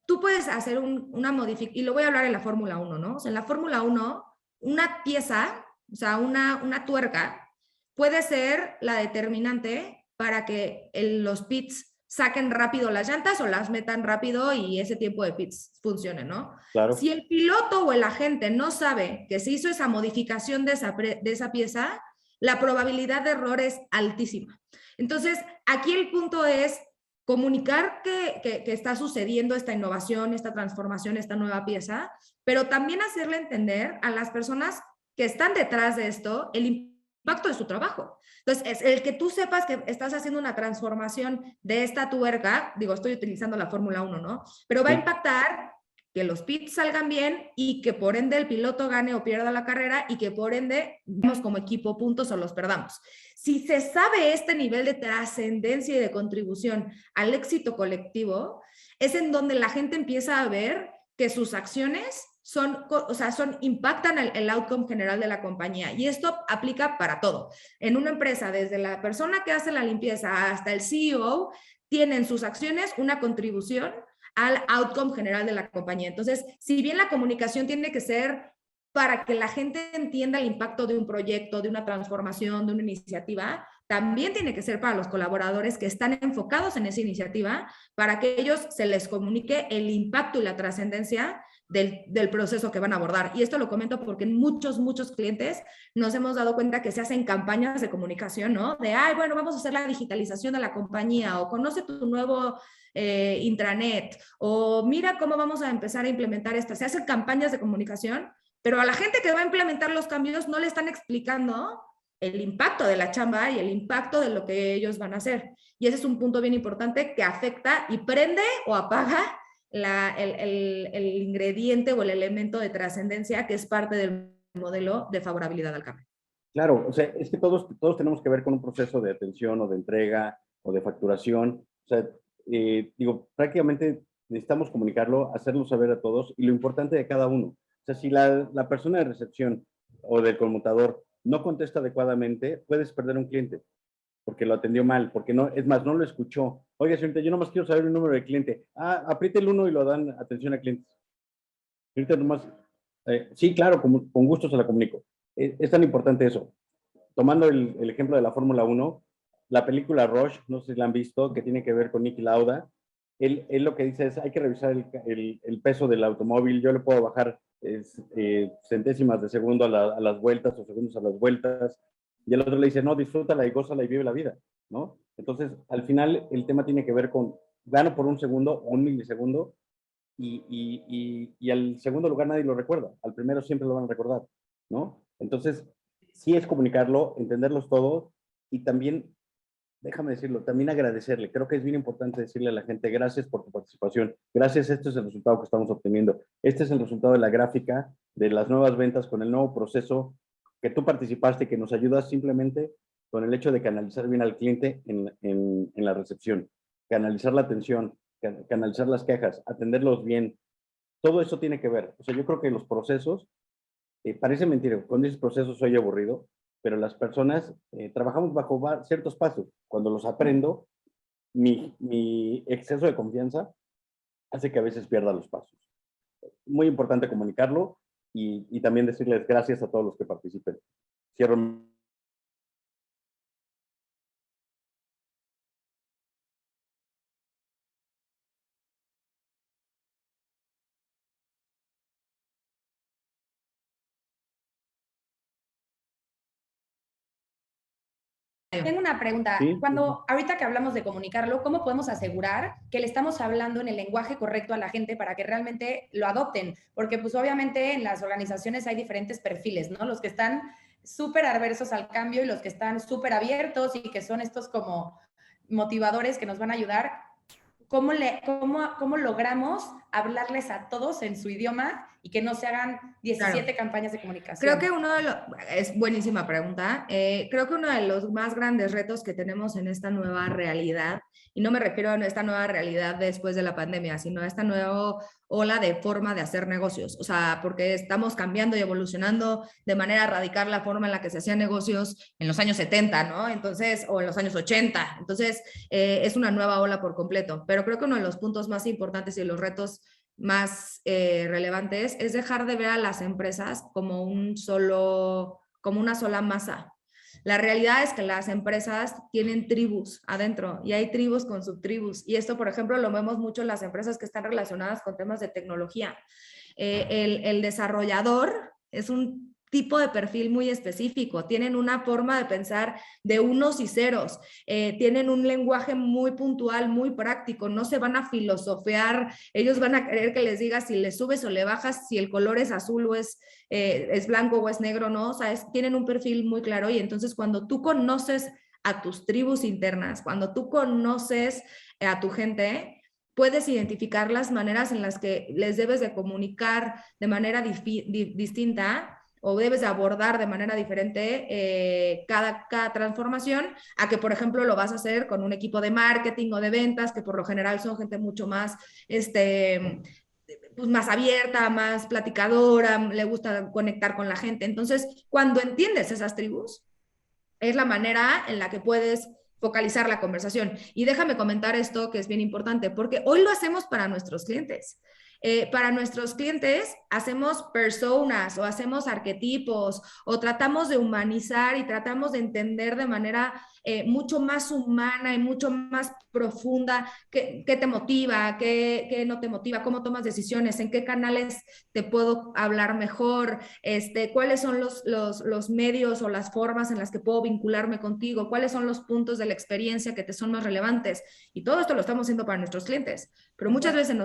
tú puedes hacer una modificación, y lo voy a hablar en la Fórmula 1, ¿no? O sea, en la Fórmula 1, una pieza, o sea, una tuerca, puede ser la determinante para que los pits saquen rápido las llantas o las metan rápido y ese tiempo de pits funcione, ¿no? Claro. Si el piloto o el agente no sabe que se hizo esa modificación de esa pieza, la probabilidad de error es altísima. Entonces, aquí el punto es comunicar que está sucediendo esta innovación, esta transformación, esta nueva pieza, pero también hacerle entender a las personas que están detrás de esto el impacto de su trabajo. Entonces, es el que tú sepas que estás haciendo una transformación de esta tuerca, digo, estoy utilizando la Fórmula 1, ¿no? Pero va a impactar que los pits salgan bien y que por ende el piloto gane o pierda la carrera y que por ende demos como equipo puntos o los perdamos. Si se sabe este nivel de trascendencia y de contribución al éxito colectivo, es en donde la gente empieza a ver que sus acciones impactan el outcome general de la compañía. Y esto aplica para todo. En una empresa, desde la persona que hace la limpieza hasta el CEO, tienen sus acciones una contribución al outcome general de la compañía. Entonces, si bien la comunicación tiene que ser para que la gente entienda el impacto de un proyecto, de una transformación, de una iniciativa, también tiene que ser para los colaboradores que están enfocados en esa iniciativa, para que ellos se les comunique el impacto y la trascendencia del proceso que van a abordar. Y esto lo comento porque en muchos clientes nos hemos dado cuenta que se hacen campañas de comunicación, ¿no? De, bueno, vamos a hacer la digitalización de la compañía, o conoce tu nuevo intranet, o mira cómo vamos a empezar a implementar esto. Se hacen campañas de comunicación, pero a la gente que va a implementar los cambios no le están explicando el impacto de la chamba y el impacto de lo que ellos van a hacer. Y ese es un punto bien importante que afecta y prende o apaga el ingrediente o el elemento de trascendencia que es parte del modelo de favorabilidad al cambio. Claro, o sea, es que todos tenemos que ver con un proceso de atención o de entrega o de facturación. O sea, digo, prácticamente necesitamos comunicarlo, hacerlo saber a todos y lo importante de cada uno. O sea, si la persona de recepción o del conmutador no contesta adecuadamente, puedes perder un cliente porque lo atendió mal, porque no, es más, no lo escuchó. Oiga, señorita, yo nomás quiero saber el número de cliente. Apriete el 1 y lo dan atención a clientes. Señorita, nomás, sí, claro, con gusto se la comunico. Es tan importante eso. Tomando el ejemplo de la Fórmula 1, la película Rush, no sé si la han visto, que tiene que ver con Niki Lauda. Él lo que dice es, hay que revisar el peso del automóvil. Yo le puedo bajar centésimas de segundo a las vueltas o segundos a las vueltas. Y el otro le dice, no, disfrútala y gózala y vive la vida, ¿no? Entonces, al final, el tema tiene que ver con gano por un segundo o un milisegundo y al segundo lugar nadie lo recuerda. Al primero siempre lo van a recordar, ¿no? Entonces, sí es comunicarlo, entenderlos todos y también, déjame decirlo, también agradecerle. Creo que es bien importante decirle a la gente, gracias por tu participación. Gracias, este es el resultado que estamos obteniendo. Este es el resultado de la gráfica, de las nuevas ventas con el nuevo proceso que tú participaste, que nos ayudas simplemente con el hecho de canalizar bien al cliente en la recepción, canalizar la atención, canalizar las quejas, atenderlos bien. Todo eso tiene que ver. O sea, yo creo que los procesos, parece mentira, cuando dices procesos soy aburrido, pero las personas trabajamos bajo ciertos pasos. Cuando los aprendo, mi exceso de confianza hace que a veces pierda los pasos. Muy importante comunicarlo y también decirles gracias a todos los que participen. Cierro. Tengo una pregunta. Sí. Ahorita que hablamos de comunicarlo, ¿cómo podemos asegurar que le estamos hablando en el lenguaje correcto a la gente para que realmente lo adopten? Porque pues obviamente en las organizaciones hay diferentes perfiles, ¿no? Los que están súper adversos al cambio y los que están súper abiertos y que son estos como motivadores que nos van a ayudar. ¿Cómo logramos hablarles a todos en su idioma y que no se hagan 17 campañas de comunicación? Creo que es buenísima pregunta. Creo que uno de los más grandes retos que tenemos en esta nueva realidad, y no me refiero a esta nueva realidad después de la pandemia, sino a esta nueva ola de forma de hacer negocios. O sea, porque estamos cambiando y evolucionando de manera radical la forma en la que se hacían negocios en los años 70, ¿no? Entonces, o en los años 80. Entonces, es una nueva ola por completo. Pero creo que uno de los puntos más importantes y los retos más relevantes es dejar de ver a las empresas como una sola masa. La realidad es que las empresas tienen tribus adentro y hay tribus con subtribus. Y esto, por ejemplo, lo vemos mucho en las empresas que están relacionadas con temas de tecnología. El desarrollador es un tipo de perfil muy específico, tienen una forma de pensar de unos y ceros, tienen un lenguaje muy puntual, muy práctico, no se van a filosofear, ellos van a querer que les digas si le subes o le bajas, si el color es azul o es blanco o es negro, ¿no? O sea, tienen un perfil muy claro y entonces cuando tú conoces a tus tribus internas, cuando tú conoces a tu gente, puedes identificar las maneras en las que les debes de comunicar de manera distinta o debes de abordar de manera diferente cada transformación a que, por ejemplo, lo vas a hacer con un equipo de marketing o de ventas, que por lo general son gente mucho más, pues más abierta, más platicadora, le gusta conectar con la gente. Entonces, cuando entiendes esas tribus, es la manera en la que puedes focalizar la conversación. Y déjame comentar esto que es bien importante, porque hoy lo hacemos para nuestros clientes. Para nuestros clientes hacemos personas o hacemos arquetipos o tratamos de humanizar y tratamos de entender de manera mucho más humana y mucho más profunda qué te motiva, qué no te motiva, cómo tomas decisiones, en qué canales te puedo hablar mejor, cuáles son los medios o las formas en las que puedo vincularme contigo, cuáles son los puntos de la experiencia que te son más relevantes. Y todo esto lo estamos haciendo para nuestros clientes, pero muchas veces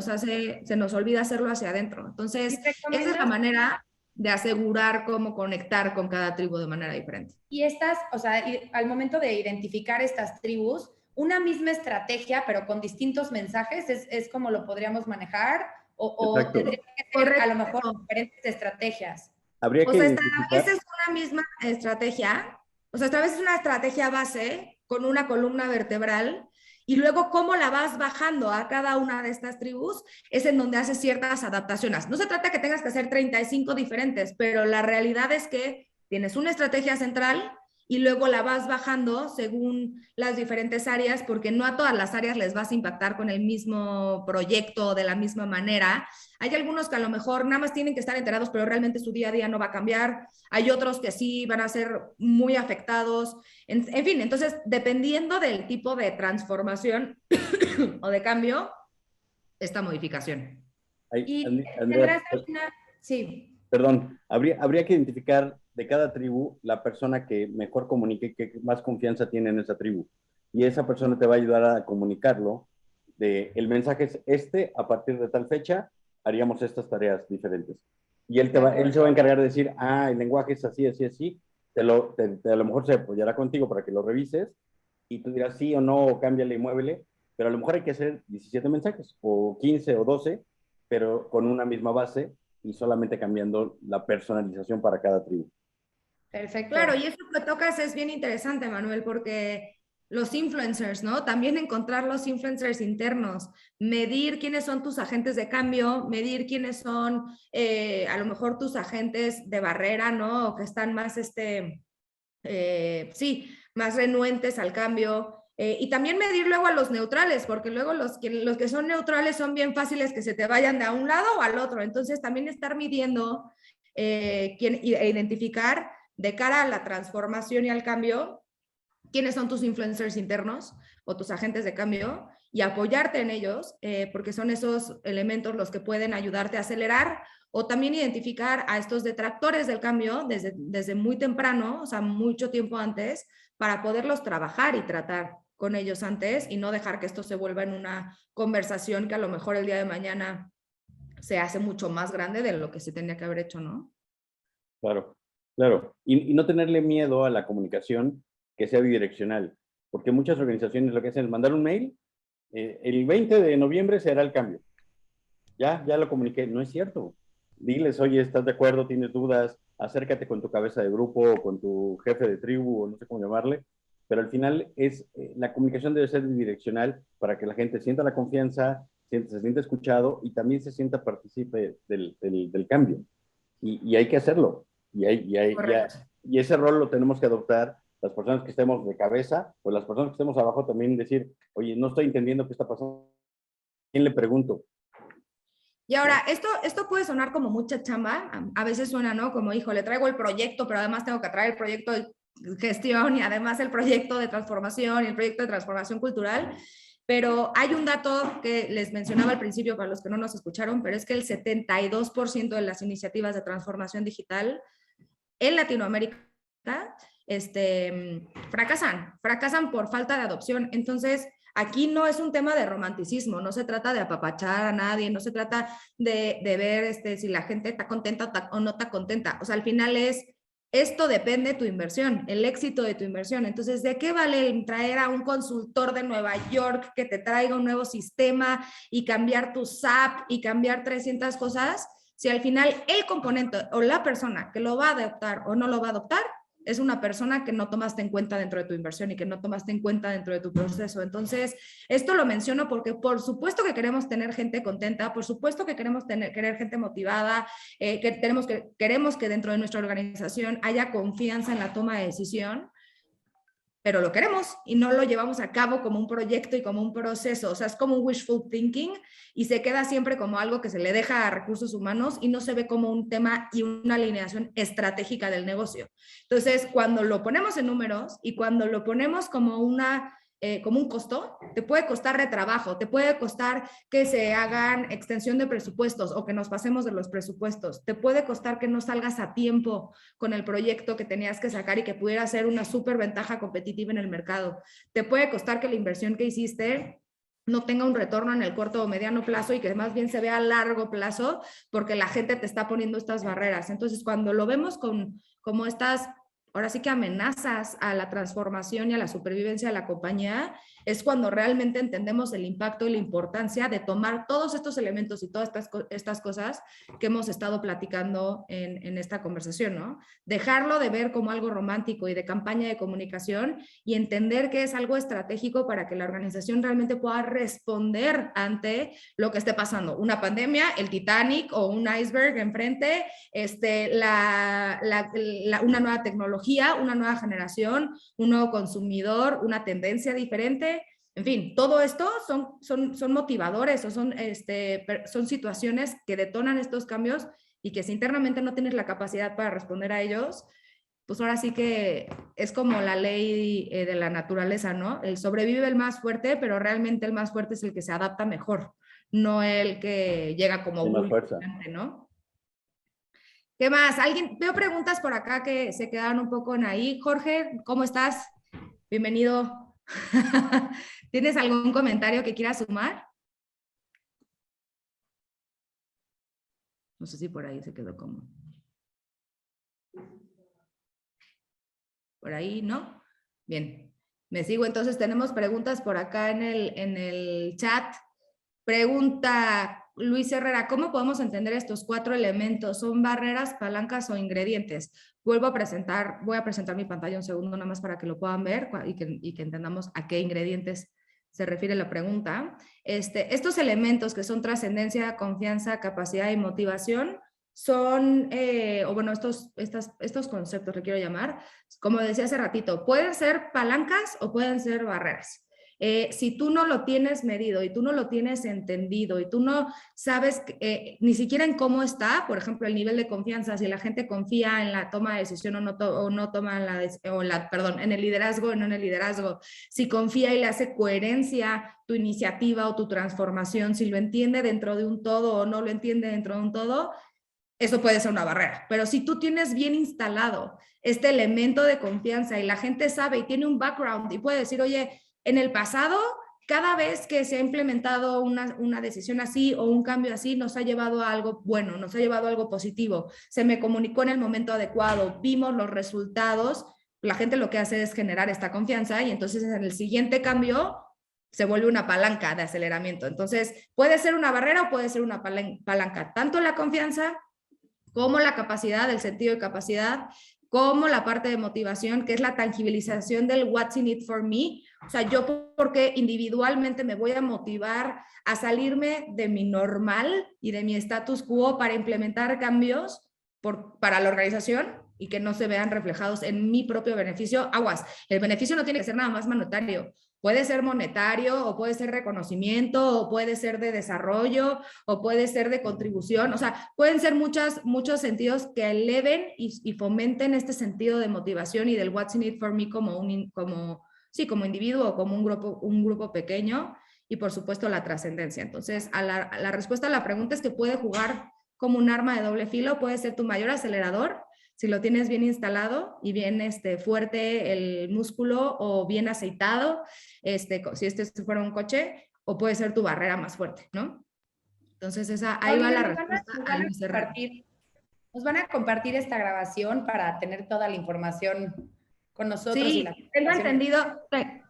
se nos olvida hacerlo hacia adentro. Entonces, esa es la manera de asegurar cómo conectar con cada tribu de manera diferente. Y o sea, al momento de identificar estas tribus, una misma estrategia, pero con distintos mensajes, es como lo podríamos manejar, o tendría que ser a lo mejor diferentes estrategias. Habría que identificar. Esa es una misma estrategia, o sea, esta vez es una estrategia base con una columna vertebral, y luego cómo la vas bajando a cada una de estas tribus es en donde haces ciertas adaptaciones. No se trata que tengas que hacer 35 diferentes, pero la realidad es que tienes una estrategia central y luego la vas bajando según las diferentes áreas, porque no a todas las áreas les vas a impactar con el mismo proyecto de la misma manera. Hay algunos que a lo mejor nada más tienen que estar enterados, pero realmente su día a día no va a cambiar. Hay otros que sí van a ser muy afectados. En fin, entonces, dependiendo del tipo de transformación o de cambio, esta modificación. Andrea, sí. Perdón, habría que identificar de cada tribu la persona que mejor comunique, que más confianza tiene en esa tribu. y esa persona te va a ayudar a comunicarlo. El mensaje es a partir de tal fecha haríamos estas tareas diferentes. Y él se va a encargar de decir, el lenguaje es así, así, así. A lo mejor se apoyará contigo para que lo revises y tú dirás sí o no, o cámbiale y muévele, pero a lo mejor hay que hacer 17 mensajes, o 15 o 12, pero con una misma base y solamente cambiando la personalización para cada tribu. Perfecto. Claro, y eso que tocas es bien interesante, Manuel, porque los influencers, ¿no? También encontrar los influencers internos, medir quiénes son tus agentes de cambio, medir quiénes son a lo mejor tus agentes de barrera, ¿no? O que están más, más renuentes al cambio. Y también medir luego a los neutrales, porque luego los que son neutrales son bien fáciles que se te vayan de a un lado o al otro. Entonces también estar midiendo e identificar de cara a la transformación y al cambio, quiénes son tus influencers internos o tus agentes de cambio y apoyarte en ellos, porque son esos elementos los que pueden ayudarte a acelerar o también identificar a estos detractores del cambio desde muy temprano, o sea, mucho tiempo antes, para poderlos trabajar y tratar con ellos antes y no dejar que esto se vuelva en una conversación que a lo mejor el día de mañana se hace mucho más grande de lo que se tenía que haber hecho, ¿no? Claro, claro. Y no tenerle miedo a la comunicación que sea bidireccional, porque muchas organizaciones lo que hacen es mandar un mail, el 20 de noviembre se hará el cambio. Ya lo comuniqué. No es cierto. Diles, oye, ¿estás de acuerdo? ¿Tienes dudas? Acércate con tu cabeza de grupo o con tu jefe de tribu o no sé cómo llamarle. Pero al final la comunicación debe ser bidireccional para que la gente sienta la confianza, se sienta escuchado y también se sienta partícipe del cambio. Y hay que hacerlo. Y ese rol lo tenemos que adoptar las personas que estemos de cabeza o las personas que estemos abajo también decir, oye, no estoy entendiendo qué está pasando. ¿A quién le pregunto? Y ahora, esto puede sonar como mucha chamba, a veces suena, ¿no? Como, hijo, le traigo el proyecto, pero además tengo que traer el proyecto de gestión y además el proyecto de transformación y el proyecto de transformación cultural. Pero hay un dato que les mencionaba al principio para los que no nos escucharon, pero es que el 72% de las iniciativas de transformación digital en Latinoamérica fracasan por falta de adopción. Entonces, aquí no es un tema de romanticismo, no se trata de apapachar a nadie, no se trata de ver si la gente está contenta o no está contenta. O sea, al final esto depende de tu inversión, el éxito de tu inversión. Entonces, ¿de qué vale traer a un consultor de Nueva York que te traiga un nuevo sistema y cambiar tu SAP y cambiar 300 cosas? Si al final el componente o la persona que lo va a adoptar o no lo va a adoptar es una persona que no tomaste en cuenta dentro de tu inversión y que no tomaste en cuenta dentro de tu proceso. Entonces, esto lo menciono porque por supuesto que queremos tener gente contenta, por supuesto que queremos querer gente motivada, queremos que dentro de nuestra organización haya confianza en la toma de decisión, pero lo queremos y no lo llevamos a cabo como un proyecto y como un proceso. O sea, es como un wishful thinking y se queda siempre como algo que se le deja a recursos humanos y no se ve como un tema y una alineación estratégica del negocio. Entonces, cuando lo ponemos en números y cuando lo ponemos como un costo, te puede costar retrabajo, te puede costar que se hagan extensión de presupuestos o que nos pasemos de los presupuestos, te puede costar que no salgas a tiempo con el proyecto que tenías que sacar y que pudiera ser una súper ventaja competitiva en el mercado, te puede costar que la inversión que hiciste no tenga un retorno en el corto o mediano plazo y que más bien se vea a largo plazo porque la gente te está poniendo estas barreras. Entonces, cuando lo vemos como estas, ahora sí que amenazas a la transformación y a la supervivencia de la compañía, es cuando realmente entendemos el impacto y la importancia de tomar todos estos elementos y todas estas cosas que hemos estado platicando en esta conversación, ¿no? Dejarlo de ver como algo romántico y de campaña de comunicación y entender que es algo estratégico para que la organización realmente pueda responder ante lo que esté pasando. Una pandemia, el Titanic o un iceberg enfrente, una nueva tecnología, una nueva generación, un nuevo consumidor, una tendencia diferente. En fin, todo esto son motivadores o son situaciones que detonan estos cambios y que si internamente no tienes la capacidad para responder a ellos, pues ahora sí que es como la ley de la naturaleza, ¿no? Sobrevive el más fuerte, pero realmente el más fuerte es el que se adapta mejor, no el que llega como más fuerza, ¿no? ¿Qué más? Veo preguntas por acá que se quedaron un poco en ahí. Jorge, ¿cómo estás? Bienvenido. ¿Tienes algún comentario que quieras sumar? No sé si por ahí se quedó como... Por ahí, ¿no? Bien, me sigo. Entonces tenemos preguntas por acá en el chat. Pregunta Luis Herrera, ¿cómo podemos entender estos 4 elementos? ¿Son barreras, palancas o ingredientes? Voy a presentar mi pantalla un segundo nada más para que lo puedan ver y que entendamos a qué ingredientes se refiere la pregunta. Estos elementos que son trascendencia, confianza, capacidad y motivación son, estos conceptos que quiero llamar, como decía hace ratito, pueden ser palancas o pueden ser barreras. Si tú no lo tienes medido y tú no lo tienes entendido y tú no sabes ni siquiera en cómo está, por ejemplo, el nivel de confianza, si la gente confía en la toma de decisión o no toma en el liderazgo o no en el liderazgo, si confía y le hace coherencia tu iniciativa o tu transformación, si lo entiende dentro de un todo o no lo entiende dentro de un todo, eso puede ser una barrera. Pero si tú tienes bien instalado este elemento de confianza y la gente sabe y tiene un background y puede decir, oye, en el pasado, cada vez que se ha implementado una decisión así o un cambio así, nos ha llevado a algo bueno, nos ha llevado a algo positivo. Se me comunicó en el momento adecuado, vimos los resultados. La gente lo que hace es generar esta confianza y entonces en el siguiente cambio se vuelve una palanca de aceleramiento. Entonces, puede ser una barrera o puede ser una palanca. Tanto la confianza como la capacidad, el sentido de capacidad, como la parte de motivación, que es la tangibilización del what's in it for me. O sea, yo porque individualmente me voy a motivar a salirme de mi normal y de mi status quo para implementar cambios para la organización y que no se vean reflejados en mi propio beneficio. Aguas, el beneficio no tiene que ser nada más monetario. Puede ser monetario, o puede ser reconocimiento, o puede ser de desarrollo, o puede ser de contribución. O sea, pueden ser muchos sentidos que eleven y fomenten este sentido de motivación y del what's in it for me como individuo o como un grupo pequeño. Y por supuesto la trascendencia. Entonces, la respuesta a la pregunta es que puede jugar como un arma de doble filo, puede ser tu mayor acelerador, si lo tienes bien instalado y bien fuerte el músculo o bien aceitado, si fuera un coche, o puede ser tu barrera más fuerte, ¿no? Entonces, ahí va la respuesta a Luis Herrera. Nos van a compartir esta grabación para tener toda la información con nosotros. Sí,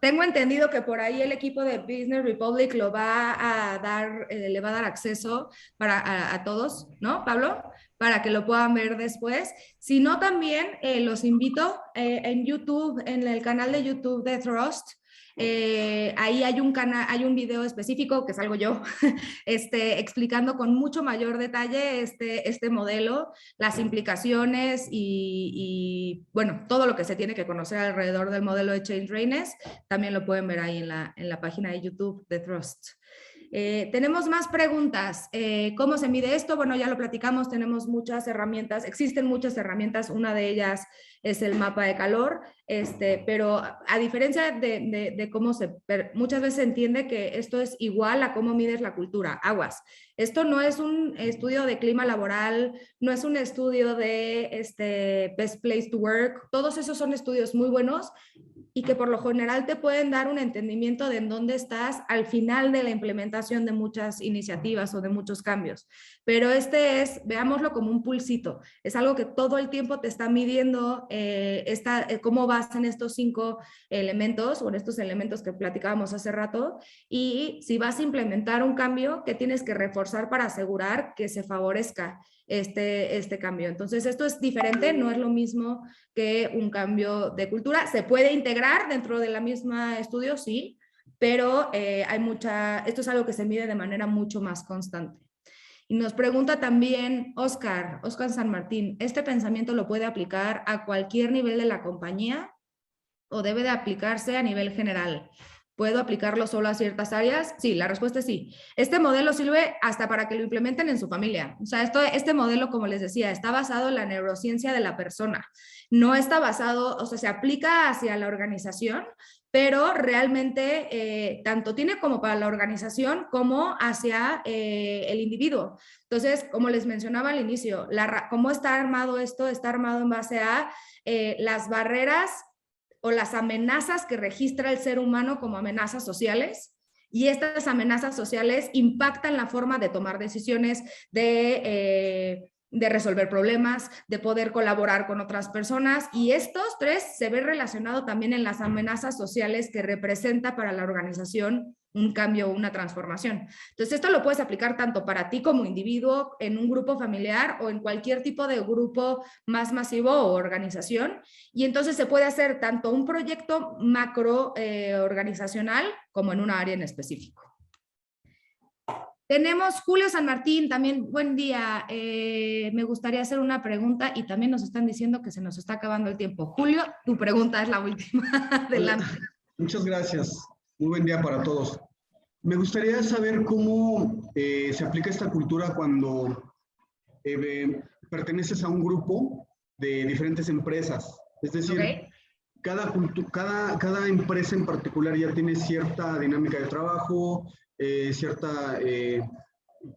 tengo entendido que por ahí el equipo de Business Republic lo va a dar, le va a dar acceso a todos, ¿no, Pablo? Para que lo puedan ver después. Si no, también los invito en YouTube, en el canal de YouTube de Thrust. Ahí hay un video específico que salgo yo explicando con mucho mayor detalle este modelo, las implicaciones y bueno, todo lo que se tiene que conocer alrededor del modelo de Change Readiness. También lo pueden ver ahí en la página de YouTube de Thrust. Tenemos más preguntas. ¿Cómo se mide esto? Bueno, ya lo platicamos, tenemos muchas herramientas, existen muchas herramientas, una de ellas es el mapa de calor, pero a diferencia de cómo muchas veces se entiende que esto es igual a cómo mides la cultura. Aguas. Esto no es un estudio de clima laboral, no es un estudio de best place to work, todos esos son estudios muy buenos y que por lo general te pueden dar un entendimiento de en dónde estás al final de la implementación de muchas iniciativas o de muchos cambios. Pero veámoslo como un pulsito, es algo que todo el tiempo te está midiendo cómo vas en estos 5 elementos o en estos elementos que platicábamos hace rato y si vas a implementar un cambio, ¿qué tienes que reforzar para asegurar que se favorezca este cambio? Entonces, esto es diferente, no es lo mismo que un cambio de cultura. Se puede integrar dentro de la misma estudio, sí, pero esto es algo que se mide de manera mucho más constante. Y nos pregunta también Oscar San Martín, ¿este pensamiento lo puede aplicar a cualquier nivel de la compañía o debe de aplicarse a nivel general? ¿Puedo aplicarlo solo a ciertas áreas? Sí, la respuesta es sí. Este modelo sirve hasta para que lo implementen en su familia. O sea, este modelo, como les decía, está basado en la neurociencia de la persona. No está basado, o sea, se aplica hacia la organización, pero realmente tanto tiene como para la organización como hacia el individuo. Entonces, como les mencionaba al inicio, ¿cómo está armado esto? Está armado en base a las barreras o las amenazas que registra el ser humano como amenazas sociales, y estas amenazas sociales impactan la forma de tomar decisiones, de resolver problemas, de poder colaborar con otras personas, y estos tres se ven relacionados también en las amenazas sociales que representa para la organización un cambio, una transformación. Entonces esto lo puedes aplicar tanto para ti como individuo, en un grupo familiar o en cualquier tipo de grupo más masivo o organización, y entonces se puede hacer tanto un proyecto macro organizacional como en una área en específico. Tenemos Julio San Martín, también, buen día. Me gustaría hacer una pregunta y también nos están diciendo que se nos está acabando el tiempo. Julio, tu pregunta es la última. Adelante. Muchas gracias. Muy buen día para todos. Me gustaría saber cómo se aplica esta cultura cuando perteneces a un grupo de diferentes empresas. Es decir, cada empresa en particular ya tiene cierta dinámica de trabajo, cierta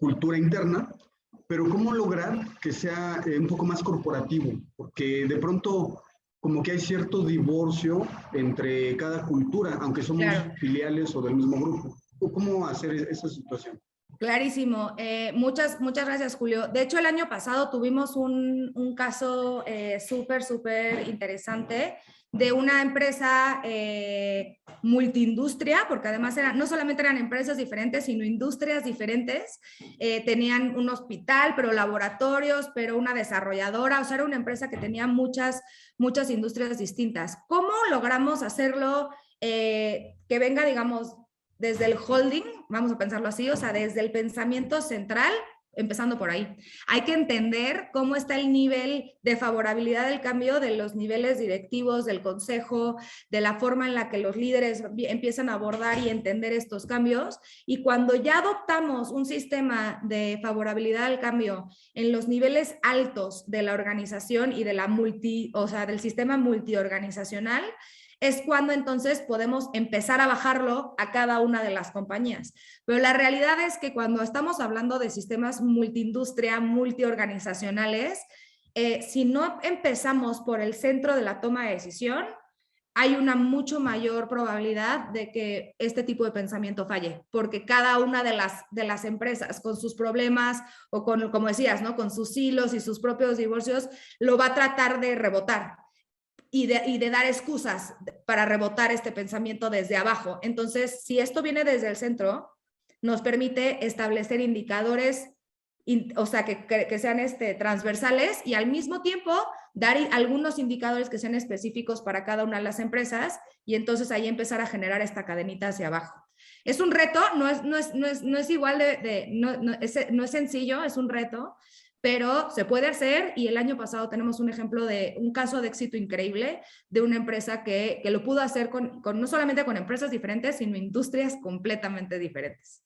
cultura interna, pero ¿cómo lograr que sea un poco más corporativo? Porque de pronto como que hay cierto divorcio entre cada cultura, aunque somos filiales o del mismo grupo. ¿Cómo hacer esa situación? Clarísimo. Muchas gracias, Julio. De hecho, el año pasado tuvimos un caso súper interesante de una empresa multiindustria, porque además no solamente eran empresas diferentes, sino industrias diferentes. Tenían un hospital, pero laboratorios, pero una desarrolladora. O sea, era una empresa que tenía muchas industrias distintas. ¿Cómo logramos hacerlo que venga, digamos, desde el holding, vamos a pensarlo así, o sea, desde el pensamiento central, empezando por ahí? Hay que entender cómo está el nivel de favorabilidad del cambio de los niveles directivos, del consejo, de la forma en la que los líderes empiezan a abordar y entender estos cambios. Y cuando ya adoptamos un sistema de favorabilidad al cambio en los niveles altos de la organización y de la del sistema multiorganizacional, es cuando entonces podemos empezar a bajarlo a cada una de las compañías. Pero la realidad es que cuando estamos hablando de sistemas multiindustria, multiorganizacionales, si no empezamos por el centro de la toma de decisión, hay una mucho mayor probabilidad de que este tipo de pensamiento falle, porque cada una de las empresas con sus problemas o con, como decías, ¿no?, con sus hilos y sus propios divorcios, lo va a tratar de rebotar. Y de dar excusas para rebotar este pensamiento desde abajo. Entonces, si esto viene desde el centro, nos permite establecer indicadores, o sea, que sean transversales, y al mismo tiempo dar algunos indicadores que sean específicos para cada una de las empresas, y entonces ahí empezar a generar esta cadenita hacia abajo. Es un reto, no es igual no es sencillo, es un reto, pero se puede hacer, y el año pasado tenemos un ejemplo de un caso de éxito increíble de una empresa que lo pudo hacer no solamente con empresas diferentes, sino industrias completamente diferentes.